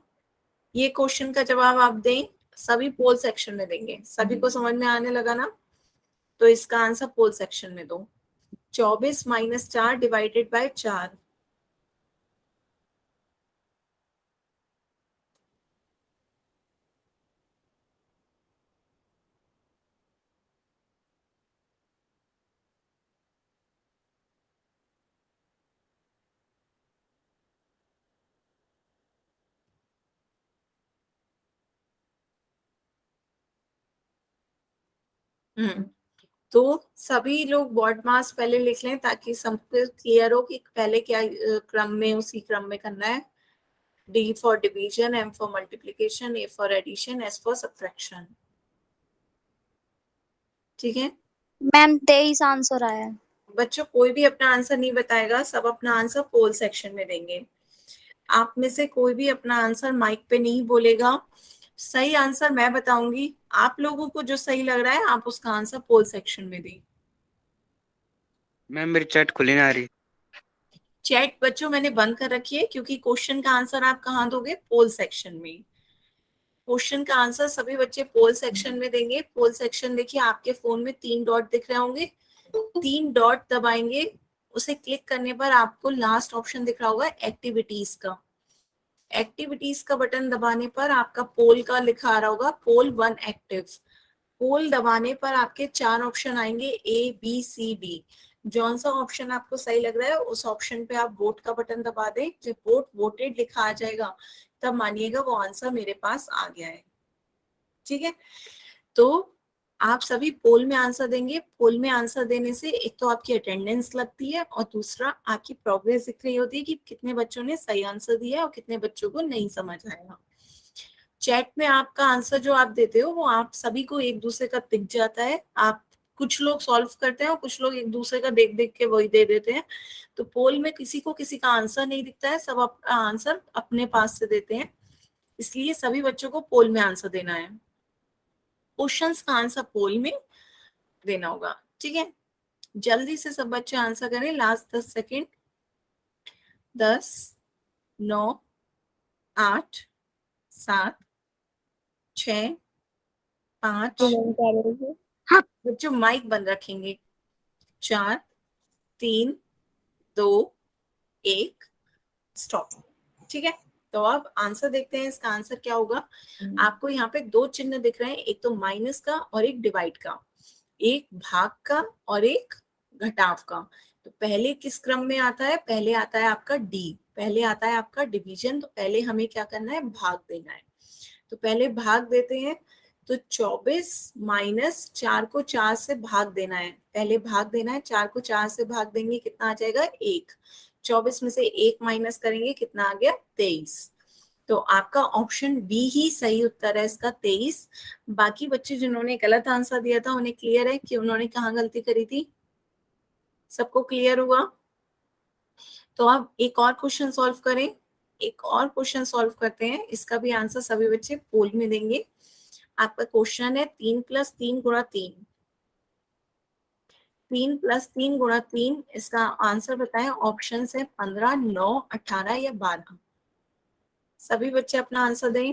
ये क्वेश्चन का जवाब आप दें, सभी पोल सेक्शन में देंगे। सभी को समझ में आने लगा ना? तो इसका आंसर पोल सेक्शन में दो। 24 माइनस 4 डिवाइडेड बाय 4। तो सभी लोग बॉड मास पहले लिख लें ताकि सबको क्लियर हो कि पहले क्या क्रम में, उसी क्रम में करना है। D for division, M for multiplication, A for addition, S for subtraction. ठीक है मैम 23 आंसर आया है। बच्चों, कोई भी अपना आंसर नहीं बताएगा, सब अपना आंसर पोल सेक्शन में देंगे। आप में से कोई भी अपना आंसर माइक पे नहीं बोलेगा। सही आंसर मैं बताऊंगी, आप लोगों को जो सही लग रहा है आप उसका आंसर पोल सेक्शन में दें। मैम मेरी चैट खुली ना आ रही। चैट बच्चों मैंने बंद कर रखी है, क्योंकि क्वेश्चन का आंसर आप कहाँ दोगे? पोल सेक्शन में। क्वेश्चन का आंसर सभी बच्चे पोल सेक्शन में देंगे। पोल सेक्शन देखिए, आपके फोन में 3 डॉट दिख रहे होंगे, 3 डॉट दबाएंगे, उसे क्लिक करने पर आपको लास्ट ऑप्शन दिख रहा होगा एक्टिविटीज का। एक्टिविटीज का बटन दबाने पर आपका पोल का लिखा आ रहा होगा, पोल 1 एक्टिव। पोल दबाने पर आपके 4 ऑप्शन आएंगे, ए बी सी डी। जौन सा ऑप्शन आपको सही लग रहा है उस ऑप्शन पे आप वोट का बटन दबा दें। जब वोट वोटेड लिखा आ जाएगा तब मानिएगा वो आंसर मेरे पास आ गया है। ठीक है, तो आप सभी पोल में आंसर देंगे। पोल में आंसर देने से एक तो आपकी अटेंडेंस लगती है और दूसरा आपकी प्रोग्रेस दिख रही होती है कि कितने बच्चों ने सही आंसर दिया और कितने बच्चों को नहीं समझ आया। चैट में आपका आंसर जो आप देते हो वो आप सभी को एक दूसरे का दिख जाता है। आप कुछ लोग सॉल्व करते हैं और कुछ लोग एक दूसरे का देख देख के वही दे देते हैं। तो पोल में किसी को किसी का आंसर नहीं दिखता है, सब अपना आंसर अपने पास से देते हैं, इसलिए सभी बच्चों को पोल में आंसर देना है। क्वेश्चंस का आंसर पोल में देना होगा। ठीक है, जल्दी से सब बच्चे आंसर करें, लास्ट 10 सेकेंड। 10, 9, 8, 7, 6, 5। बच्चों माइक बंद रखेंगे। 4, 3, 2, 1, स्टॉप। ठीक है, तो अब आंसर देखते हैं। इसका आंसर क्या होगा? आपको यहाँ पे 2 चिन्ह दिख रहे हैं, एक तो माइनस का और एक डिवाइड का, एक भाग का और एक घटाव का। तो पहले किस क्रम में आता है? पहले आता है आपका डी, पहले आता है आपका डिवीजन। तो पहले हमें क्या करना है? भाग देना है। तो पहले भाग देते हैं। तो 24 माइनस 4 को 4 से भाग देना है, पहले भाग देना है। 4 को 4 से भाग देंगे, कितना आ जाएगा? 1। 24 में से 1 माइनस करेंगे, कितना आ गया? 23। तो आपका ऑप्शन बी ही सही उत्तर है इसका, 23। बाकी बच्चे जिन्होंने गलत आंसर दिया था उन्हें क्लियर है कि उन्होंने कहाँ गलती करी थी? सबको क्लियर हुआ? तो अब एक और क्वेश्चन सॉल्व करें। एक और क्वेश्चन सॉल्व करते हैं, इसका भी आंसर सभी बच्चे पोल में देंगे। आपका क्वेश्चन है 3 + 3 × 3, 3 + 3 × 3, इसका आंसर बताएं। ऑप्शन है 15, 9, 18 या 12। सभी बच्चे अपना आंसर दें।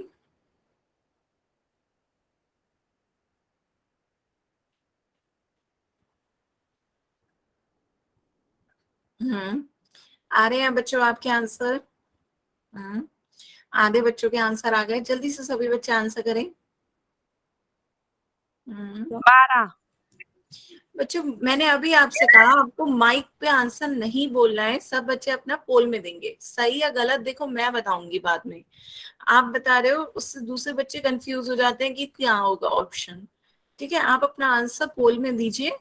आ रहे हैं बच्चों आपके आंसर? आधे बच्चों के आंसर आ गए, जल्दी से सभी बच्चे आंसर करें। 12। बच्चों मैंने अभी आपसे कहा आपको माइक पे आंसर नहीं बोलना है, सब बच्चे अपना पोल में देंगे। सही या गलत देखो मैं बताऊंगी बाद में, आप बता रहे हो उससे दूसरे बच्चे कंफ्यूज हो जाते हैं कि क्या होगा ऑप्शन। ठीक है, आप अपना आंसर पोल में दीजिए,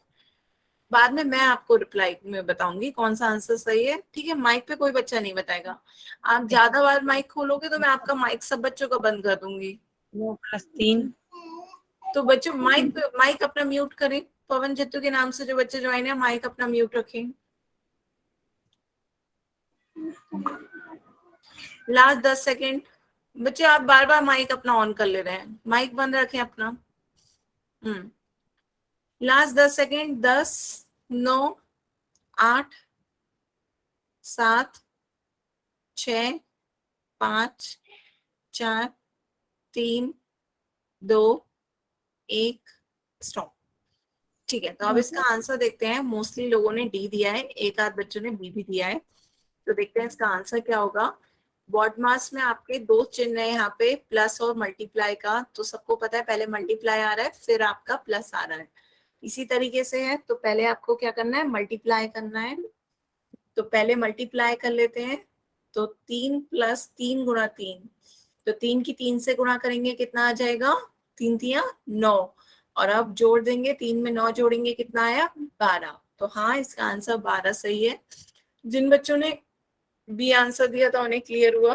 बाद में मैं आपको रिप्लाई में बताऊंगी कौन सा आंसर सही है। ठीक है, माइक पे कोई बच्चा नहीं बताएगा। आप ज्यादा बार माइक खोलोगे तो मैं आपका माइक सब बच्चों का बंद कर दूंगी। 9 + 3। तो बच्चों माइक अपना म्यूट करें। पवन जित्तू के नाम से जो बच्चे ज्वाइन है माइक अपना म्यूट रखें। Last 10 second. बच्चे आप बार बार माइक अपना ऑन कर ले रहे हैं, माइक बंद रखें अपना। Last 10 second. 10, 9, 8, 7, 6, 5, 4, 3, 2, 1, स्टॉप। ठीक है, तो अब इसका आंसर देखते हैं। मोस्टली लोगों ने डी दिया है, एक आध बच्चों ने बी भी दिया है, तो देखते हैं इसका आंसर क्या होगा। बॉड मास में आपके दो चिन्ह है यहाँ पे, प्लस और मल्टीप्लाई का, तो सबको पता है पहले मल्टीप्लाई आ रहा है फिर आपका प्लस आ रहा है। इसी तरीके से है, तो पहले आपको क्या करना है, मल्टीप्लाई करना है। तो पहले मल्टीप्लाई कर लेते हैं। तो 3 + 3 × 3, तो 3 की 3 से गुणा करेंगे कितना आ जाएगा, 3 तिया 9, और अब जोड़ देंगे, 3 में 9 जोड़ेंगे कितना आया, 12। तो हाँ, इसका आंसर 12 सही है। जिन बच्चों ने बी आंसर दिया था उन्हें क्लियर हुआ,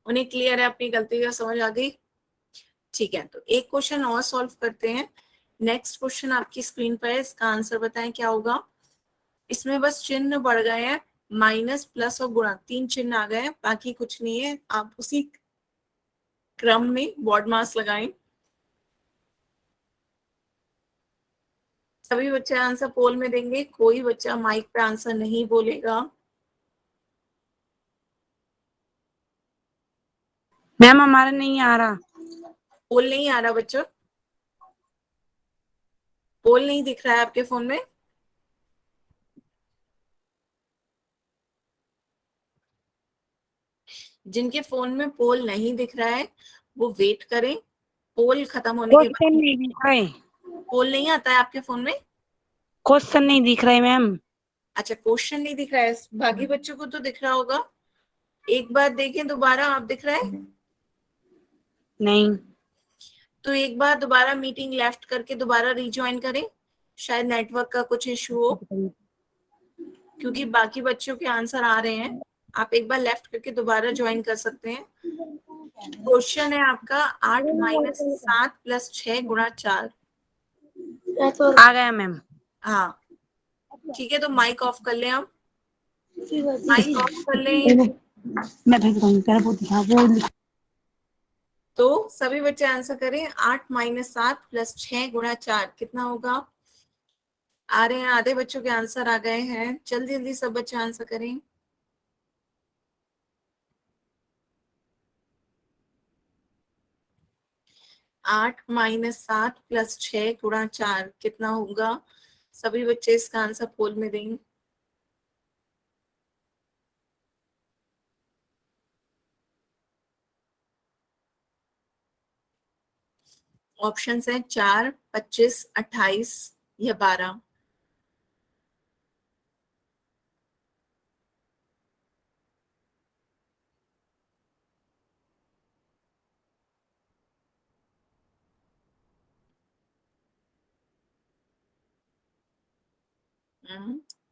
उन्हें क्लियर है, अपनी गलती का समझ आ गई। ठीक है, तो एक क्वेश्चन और सॉल्व करते हैं। नेक्स्ट क्वेश्चन आपकी स्क्रीन पर है, इसका आंसर बताएं क्या होगा। इसमें बस चिन्ह बढ़ गए हैं, माइनस, प्लस और गुणा, 3 चिन्ह आ गए हैं, बाकी कुछ नहीं है। आप उसी क्रम में बॉड मास लगाएं। सभी बच्चे आंसर पोल में देंगे, कोई बच्चा माइक पे आंसर नहीं बोलेगा। मैम हमारा नहीं आ रहा। पोल नहीं आ रहा बच्चों, पोल नहीं दिख रहा है आपके फोन में। जिनके फोन में पोल नहीं दिख रहा है वो वेट करें, पोल खत्म होने के क्वेश्चन बाद। नहीं दिख रहे। पोल नहीं आता है आपके फोन में? क्वेश्चन नहीं दिख रहे मैम। अच्छा, क्वेश्चन नहीं दिख रहा है, बाकी बच्चों को तो दिख रहा होगा। एक बार देखें दोबारा, आप दिख रहा है? नहीं। तो एक बार दोबारा मीटिंग लेफ्ट करके दोबारा रिज्वाइन करें, शायद नेटवर्क का कुछ इशू हो, क्योंकि बाकी बच्चों के आंसर आ रहे हैं। आप एक बार लेफ्ट करके दोबारा ज्वाइन कर सकते हैं। क्वेश्चन है आपका 8 - 7 + 6 × 4। आ गया मैम। हाँ ठीक है, तो माइक ऑफ कर लें, हम माइक ऑफ कर लें। मैं भेज रहा हूँ, तेरा बहुत दिखा वो। तो सभी बच्चे आंसर करें। 8 - 7 + 6 × 4 कितना होगा। आ रहे हैं, आधे बच्चों के आंसर आ गए हैं, जल्दी जल्दी सब बच्चे आंसर करें। 8 - 7 + 6 × 4 कितना होगा। सभी बच्चे इसका आंसर पोल में दें। ऑप्शंस हैं 4, 25, 28 या 12।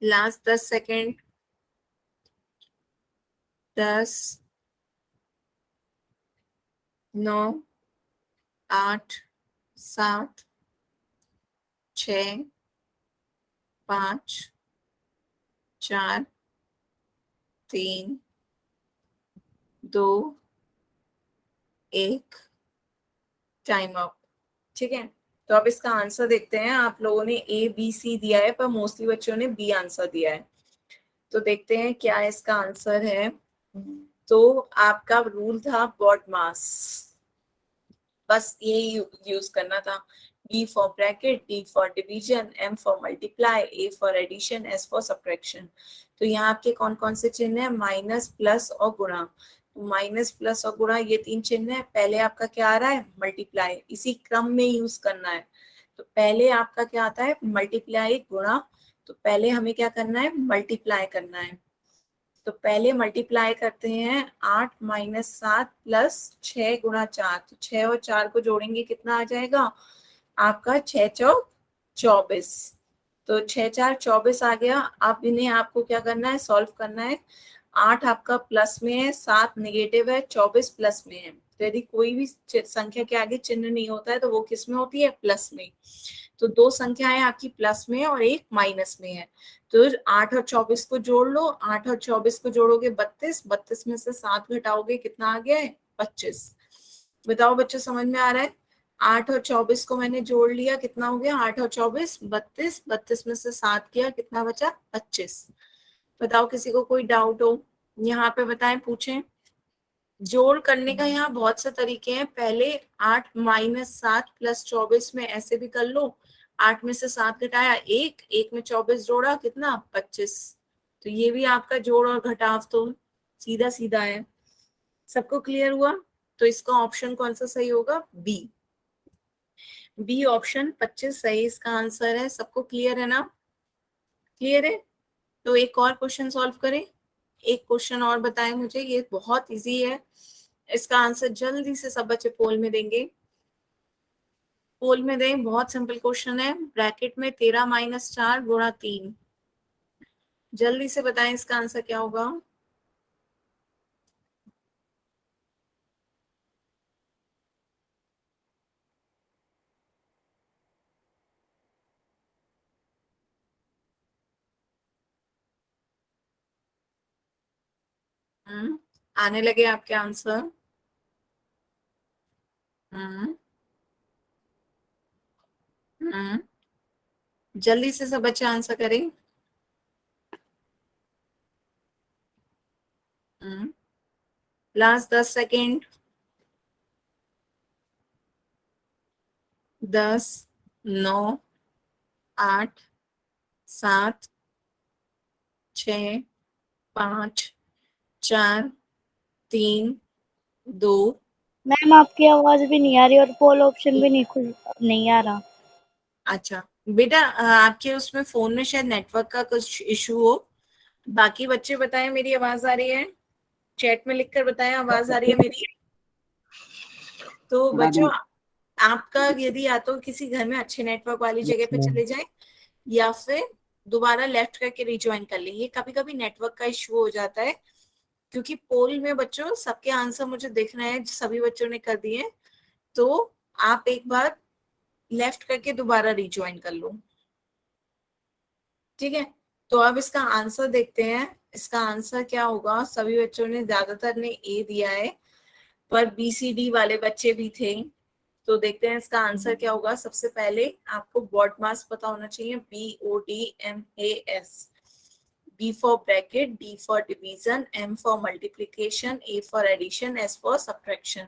Last 10 second. 10, 9, 8, 7, 6, 5, 4, 3, 2, 1, time up. ठीक है, तो अब इसका आंसर देखते हैं। आप लोगों ने ए बी सी दिया है, पर मोस्टली बच्चों ने बी आंसर दिया है। तो देखते हैं क्या इसका आंसर है। तो आपका रूल था बॉड मास, बस यही यूज करना था। B for bracket, D for division, M for multiply, A for addition, S for subtraction. तो यहाँ आपके कौन कौन से चिन्ह है? माइनस, प्लस और गुणा। तो माइनस, प्लस और गुणा ये तीन चिन्ह है। पहले आपका क्या आ रहा है? मल्टीप्लाई। इसी क्रम में यूज करना है। तो पहले आपका क्या आता है? मल्टीप्लाई, गुणा। तो पहले हमें क्या करना है? मल्टीप्लाई करना है। तो पहले मल्टीप्लाई करते हैं 8 - 7 प्लस 6 × 4। तो 6 और 4 को जोड़ेंगे कितना आ जाएगा आपका? 6 चौक 24। तो 6 4 24 आ गया। अब इन्हें आपको क्या करना है? सॉल्व करना है। 8 आपका प्लस में है, 7 नेगेटिव है, 24 प्लस में है। तो यदि कोई भी संख्या के आगे चिन्ह नहीं होता है तो वो किस में होती है? प्लस में। तो दो संख्याएं आपकी प्लस में है और एक माइनस में है। तो 8 और 24 को जोड़ लो। 8 और 24 को जोड़ोगे 32, 32 में से 7 घटाओगे कितना आ गया है? 25। बताओ बच्चों, समझ में आ रहा है? 8 और 24 को मैंने जोड़ लिया, कितना हो गया? 8 और 24 32, 32 में से 7 किया, कितना बचा? 25। बताओ किसी को कोई डाउट हो यहाँ पे? बताएं, पूछें। जोड़ करने का यहाँ बहुत से तरीके हैं। पहले 8 - 7 प्लस 24 में ऐसे भी कर लो। 8 में से 7 घटाया 1, 1 में 24 जोड़ा, कितना? 25। तो ये भी आपका जोड़ और घटाव तो सीधा सीधा है। सबको क्लियर हुआ? तो इसका ऑप्शन कौन सा सही होगा? बी। बी ऑप्शन 25 सही इसका आंसर है। सबको क्लियर है ना? क्लियर है? तो एक और क्वेश्चन सॉल्व करें। एक क्वेश्चन और बताएं मुझे, ये बहुत इजी है। इसका आंसर जल्दी से सब बच्चे पोल में देंगे। पोल में दें, बहुत सिंपल क्वेश्चन है। ब्रैकेट में 13 - 4 गुणा 3। जल्दी से बताएं इसका आंसर क्या होगा? आने लगे आपके आंसर? हम्म हम्म जल्दी से सब बच्चे आंसर करें। Last 10 second. 10, 9, 8, 7, 6, 5, 4, 3, 2। मैम आपकी आवाज भी नहीं आ रही और पोल ऑप्शन भी नहीं आ रहा। अच्छा बेटा, आपके उसमें फोन में शायद नेटवर्क का कुछ इशू हो। बाकी बच्चे बताएं मेरी आवाज आ रही है? चैट में लिखकर बताएं आवाज आ रही है मेरी। तो बच्चों, आपका यदि या तो किसी घर में अच्छे नेटवर्क वाली जगह पे चले जाएं या फिर दोबारा लेफ्ट करके रिज्वाइन कर लें। ये कभी कभी नेटवर्क का इशू हो जाता है, क्योंकि पोल में बच्चों सबके आंसर मुझे दिख रहे हैं, सभी बच्चों ने कर दिए। तो आप एक बार लेफ्ट करके दोबारा रिज्वाइन कर लो। ठीक है, तो अब इसका आंसर देखते हैं। इसका आंसर क्या होगा? सभी बच्चों ने, ज्यादातर ने ए दिया है, पर BCD वाले बच्चे भी थे। तो देखते हैं इसका आंसर क्या होगा। सबसे पहले आपको बॉड मास पता होना चाहिए। BODMAS। B for bracket, D for division, M for multiplication, A for addition, S for subtraction.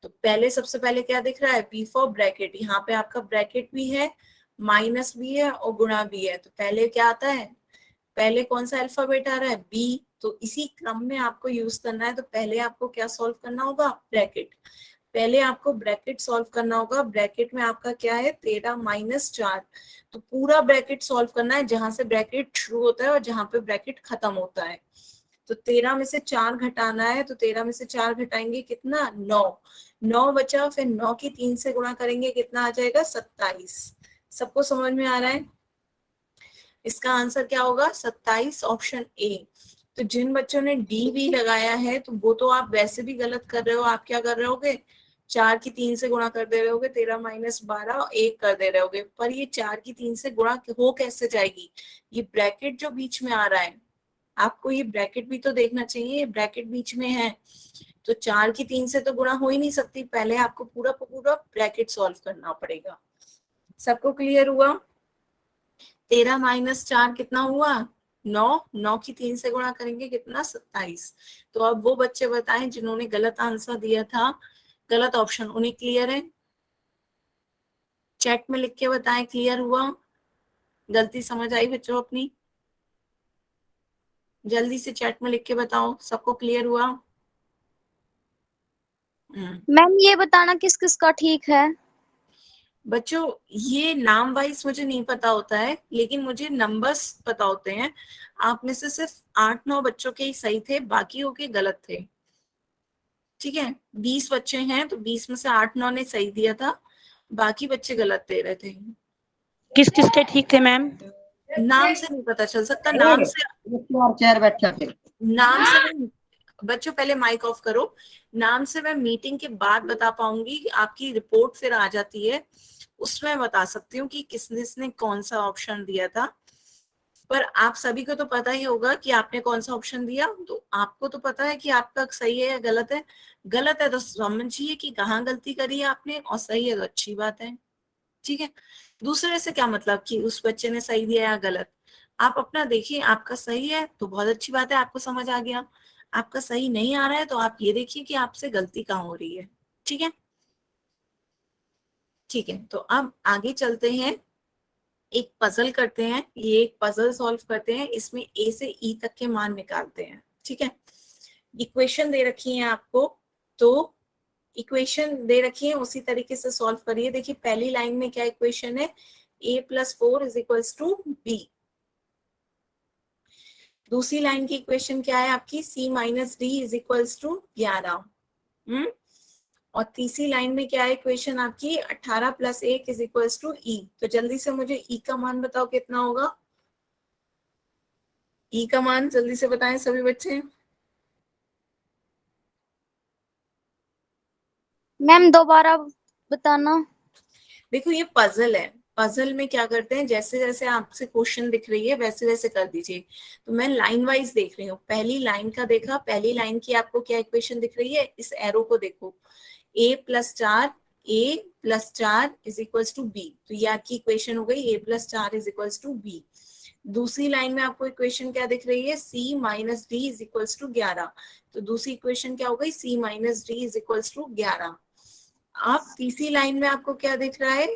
तो पहले सबसे पहले क्या दिख रहा है? B for bracket. यहाँ पे आपका ब्रैकेट भी है, माइनस भी है और गुणा भी है। तो पहले क्या आता है? पहले कौन सा अल्फाबेट आ रहा है? बी। तो इसी क्रम में आपको यूज करना है। तो पहले आपको क्या सॉल्व करना होगा? ब्रैकेट। पहले आपको ब्रैकेट सॉल्व करना होगा। ब्रैकेट में आपका क्या है? 13 - 4। तो पूरा ब्रैकेट सॉल्व करना है, जहां से ब्रैकेट शुरू होता है और जहां पे ब्रैकेट खत्म होता है। तो 13 में से 4 घटाना है। तो 13 में से 4 घटाएंगे कितना? 9। 9 बचा, फिर 9 की 3 से गुणा करेंगे, कितना आ जाएगा? 27। सबको समझ में आ रहा है? इसका आंसर क्या होगा? 27 ऑप्शन ए। तो जिन बच्चों ने डी भी लगाया है तो वो तो आप वैसे भी गलत कर रहे हो। आप क्या कर रहे होगे? 4 की 3 से गुणा कर दे रहे होगे, 13 - 12 1 कर दे रहे होगे। पर ये 4 की 3 से गुणा हो कैसे जाएगी? ये ब्रैकेट जो बीच में आ रहा है, आपको ये ब्रैकेट भी तो देखना चाहिए। ये ब्रैकेट बीच में है, तो 4 की 3 से तो गुणा हो ही नहीं सकती, पहले आपको पूरा पूरा ब्रैकेट सॉल्व करना पड़ेगा। सबको क्लियर हुआ? 13 माइनस 4 कितना हुआ? 9। 9 की 3 से गुणा करेंगे कितना? 27। तो अब वो बच्चे बताएं जिन्होंने गलत आंसर दिया था, गलत ऑप्शन, उन्हें क्लियर है? चैट में लिख के बताएं क्लियर हुआ, गलती समझ आई बच्चों अपनी? जल्दी से चैट में लिख के बताओ सबको क्लियर हुआ। मैम ये बताना किस किस का ठीक है? बच्चों ये नाम वाइज मुझे नहीं पता होता है, लेकिन मुझे नंबर्स पता होते हैं। आप में से सिर्फ 8-9 बच्चों के ही सही थे, बाकी के गलत थे। ठीक है, 20 बच्चे हैं तो 20 में से 8-9 ने सही दिया था, बाकी बच्चे गलत दे रहे थे। किस किस के ठीक थे मैम? नाम से नहीं पता चल सकता, नाम से नहीं। बच्चों पहले माइक ऑफ करो। नाम से मैं मीटिंग के बाद बता पाऊंगी, आपकी रिपोर्ट फिर आ जाती है, उसमें बता सकती हूँ कि किसने कौन सा ऑप्शन दिया था। पर आप सभी को तो पता ही होगा कि आपने कौन सा ऑप्शन दिया, तो आपको तो पता है कि आपका सही है या गलत है। गलत है तो समझिए कि कहाँ गलती करी है आपने, और सही है तो अच्छी बात है। ठीक है, दूसरे से क्या मतलब कि उस बच्चे ने सही दिया या गलत। आप अपना देखिए, आपका सही है तो बहुत अच्छी बात है, आपको समझ आ गया। आपका सही नहीं आ रहा है तो आप ये देखिए कि आपसे गलती कहाँ हो रही है। ठीक है, ठीक है, तो अब आगे चलते हैं, एक पजल करते हैं। ये एक पजल सॉल्व करते हैं, इसमें ए से ई तक के मान निकालते हैं। ठीक है, इक्वेशन दे रखी है आपको, तो इक्वेशन दे रखी है उसी तरीके से सॉल्व करिए। देखिए पहली लाइन में क्या इक्वेशन है, a+4 is equals to b। दूसरी लाइन की इक्वेशन क्या है आपकी, c minus D is equals to 11। और तीसरी लाइन में क्या है इक्वेशन आपकी, 18 + 1 इज इक्वल्स टू ई। तो जल्दी से मुझे ई का मान बताओ कितना होगा। ई का मान जल्दी से बताएं सभी बच्चे। मैम दोबारा बताना। देखो ये पजल है, पजल में क्या करते हैं, जैसे जैसे आपसे क्वेश्चन दिख रही है वैसे वैसे कर दीजिए। तो मैं लाइन वाइज देख रही हूँ, पहली लाइन का देखा, पहली लाइन की आपको क्या इक्वेशन दिख रही है, इस एरो को देखो, a+4 is equals to B. तो ये आपकी इक्वेशन हो गई, a+4 is equals to B. दूसरी लाइन में आपको इक्वेशन क्या दिख रही है, c minus D is equals to 11। तो दूसरी इक्वेशन क्या हो गई, c minus D is equals to 11। अब तीसरी लाइन में आपको क्या दिख रहा है,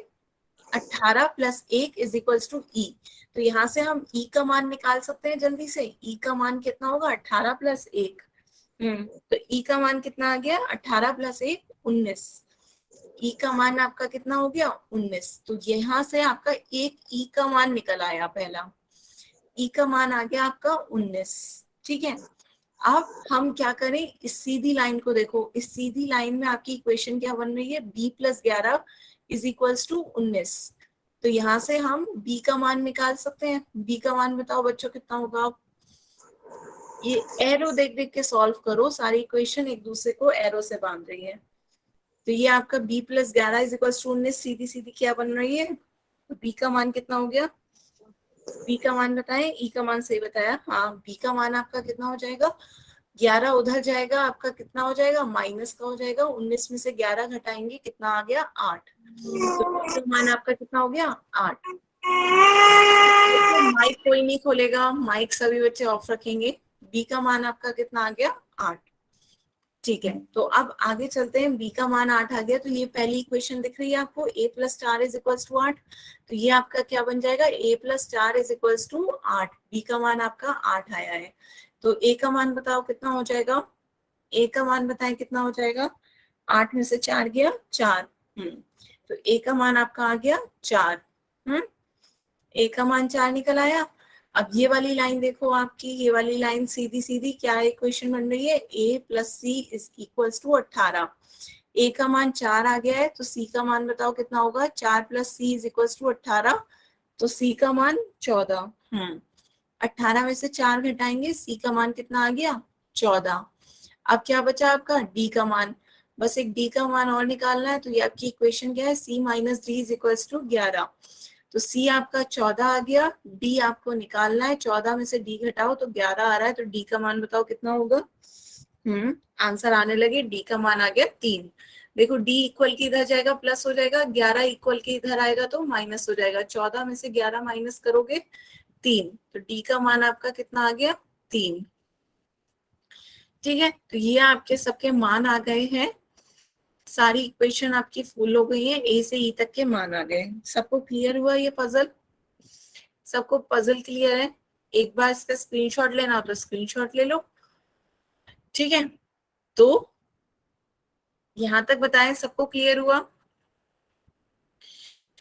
18 + 1 इज इक्वल्स टू ई। तो यहाँ से हम ई का मान निकाल सकते हैं जल्दी से। ई का मान कितना होगा, 18 + 1। तो ई का मान कितना आ गया, 18 + 1 19। ई का मान आपका कितना हो गया, 19। तो यहाँ से आपका एक ई का मान निकल आया पहला, ई का मान आ गया आपका 19। ठीक है, अब हम क्या करें, इस सीधी लाइन को देखो, इस सीधी लाइन में आपकी इक्वेशन क्या बन रही है, b+11 इज इक्वल्स टू 19। तो यहाँ से हम b का मान निकाल सकते हैं। b का मान बताओ बच्चों कितना होगा। ये एरो देख देख के सॉल्व करो, सारी इक्वेशन एक दूसरे को एरो से बांध रही है। तो ये आपका b+11 इज इक्वल्स टू 19 सीधी सीधी क्या बन रही है, तो b का मान कितना हो गया, b का मान बताएं, e का मान सही बताया, हाँ b का मान आपका कितना हो जाएगा, 11 उधर जाएगा, आपका कितना हो जाएगा, माइनस का हो जाएगा, 19 में से 11 घटाएंगे कितना आ गया, 8। तो मान आपका कितना हो गया, 8। माइक कोई नहीं खोलेगा, माइक सभी बच्चे ऑफ रखेंगे। बी का मान आपका कितना आ गया, 8। ठीक है, तो अब आगे चलते हैं, बी का मान 8 आ गया, तो ये पहली इक्वेशन दिख रही है आपको, a+4 इज इक्वल्स टू 8। तो ये आपका क्या बन जाएगा, a+4 is equals to 8। B का मान आपका 8 आया है, तो ए का मान बताओ कितना हो जाएगा, ए का मान बताएं कितना हो जाएगा, 8 में से 4 गया 4। तो ए का मान आपका आ गया 4। ए का मान 4 निकल आया। अब ये वाली लाइन देखो आपकी, ये वाली लाइन सीधी सीधी क्या इक्वेशन बन रही है, a+c इज इक्वल्स टू 18। ए का मान 4 आ गया है, तो सी का मान बताओ कितना होगा, 4 + c इज इक्वल्स टू 18। तो सी का मान 14। 18 में से 4 घटाएंगे, सी का मान कितना आ गया, 14। अब क्या बचा आपका, डी का मान, बस एक डी का मान और निकालना है। तो ये आपकी इक्वेशन क्या है, c minus D is equals to 11। तो c आपका 14 आ गया, d आपको निकालना है, 14 में से d घटाओ तो 11 आ रहा है, तो d का मान बताओ कितना होगा, आंसर आने लगे, डी का मान आ गया 3। देखो डी इक्वल के इधर जाएगा प्लस हो जाएगा, 11 इक्वल के इधर आएगा तो माइनस हो जाएगा, 14 में से 11 माइनस करोगे 3, तो डी का मान आपका कितना आ गया 3। ठीक है, तो ये आपके सबके मान आ गए हैं, सारी इक्वेशन आपकी फुल हो गई है, ए से ई तक के मान आ गए। सबको क्लियर हुआ ये पजल? सबको पजल क्लियर है? एक बार इसका स्क्रीनशॉट लेना हो तो स्क्रीनशॉट ले लो। ठीक है, तो यहां तक बताएं सबको क्लियर हुआ?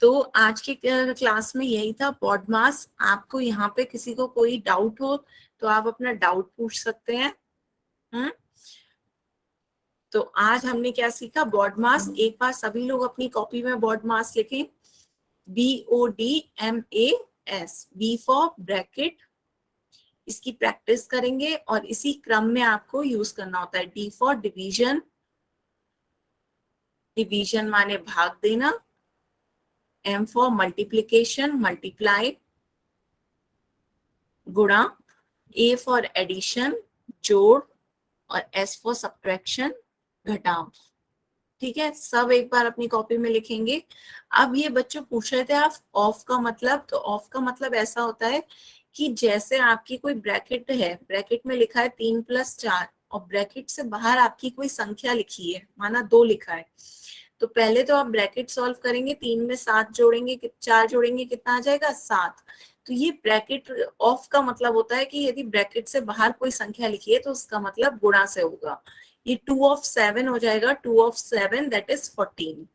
तो आज की क्लास में यही था पॉडमास। आपको यहाँ पे किसी को कोई डाउट हो तो आप अपना डाउट पूछ सकते हैं। तो आज हमने क्या सीखा, बॉडमास। एक बार सभी लोग अपनी कॉपी में बॉडमास लिखें, BODMAS, बी फॉर ब्रैकेट। इसकी प्रैक्टिस करेंगे और इसी क्रम में आपको यूज करना होता है। D फॉर डिवीजन, डिवीजन माने भाग देना। M फॉर मल्टीप्लिकेशन, मल्टीप्लाई, गुणा। A फॉर एडिशन, जोड़। और S फॉर सब्ट्रैक्शन, घटाव। ठीक है, सब एक बार अपनी कॉपी में लिखेंगे। अब ये बच्चों पूछ रहे थे आप ऑफ का मतलब, तो ऑफ का मतलब ऐसा होता है कि जैसे आपकी कोई ब्रैकेट है, ब्रैकेट में लिखा है 3 + 4 और ब्रैकेट से बाहर आपकी कोई संख्या लिखी है, माना 2 लिखा है, तो पहले तो आप ब्रैकेट सॉल्व करेंगे, 3 में 7 जोड़ेंगे, 4 जोड़ेंगे, कितना आ जाएगा 7। तो ये ब्रैकेट ऑफ का मतलब होता है कि यदि ब्रैकेट से बाहर कोई संख्या लिखी है तो उसका मतलब गुणा से होगा। ये 2 of 7 हो जाएगा, 2 of 7 दैट इज 14।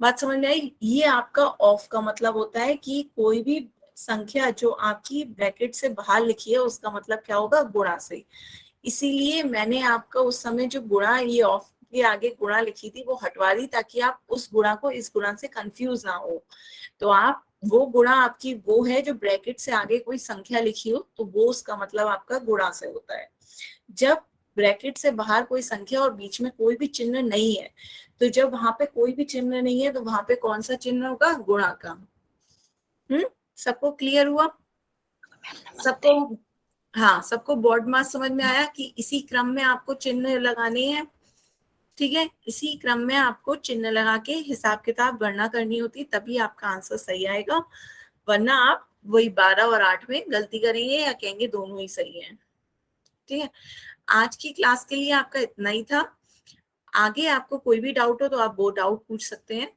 बात समझ में आई? ये आपका ऑफ का मतलब होता है कि कोई भी संख्या जो आपकी ब्रैकेट से बाहर लिखी है उसका मतलब क्या होगा, गुणा से। इसीलिए मैंने आपका उस समय जो गुणा, ये ऑफ के आगे गुणा लिखी थी वो हटवा दी, ताकि आप उस गुणा को इस गुणा से कंफ्यूज ना हो। तो आप वो गुणा आपकी वो है जो ब्रैकेट से आगे कोई संख्या लिखी हो, तो वो उसका मतलब आपका गुणा से होता है। जब ब्रैकेट से बाहर कोई संख्या और बीच में कोई भी चिन्ह नहीं है, तो जब वहां पे कोई भी चिन्ह नहीं है तो वहां पे कौन सा चिन्ह होगा, गुणा का। सबको क्लियर हुआ? सबको, हाँ, सबको बोर्ड मास समझ में आया कि इसी क्रम में आपको चिन्ह लगाने हैं। ठीक है, इसी क्रम में आपको चिन्ह लगा के हिसाब किताब गणना करनी होती, तभी आपका आंसर सही आएगा, वरना आप वही 12 और 8 में गलती करेंगे या कहेंगे दोनों ही सही है। ठीक है, आज की क्लास के लिए आपका इतना ही था। आगे आपको कोई भी डाउट हो तो आप वो डाउट पूछ सकते हैं।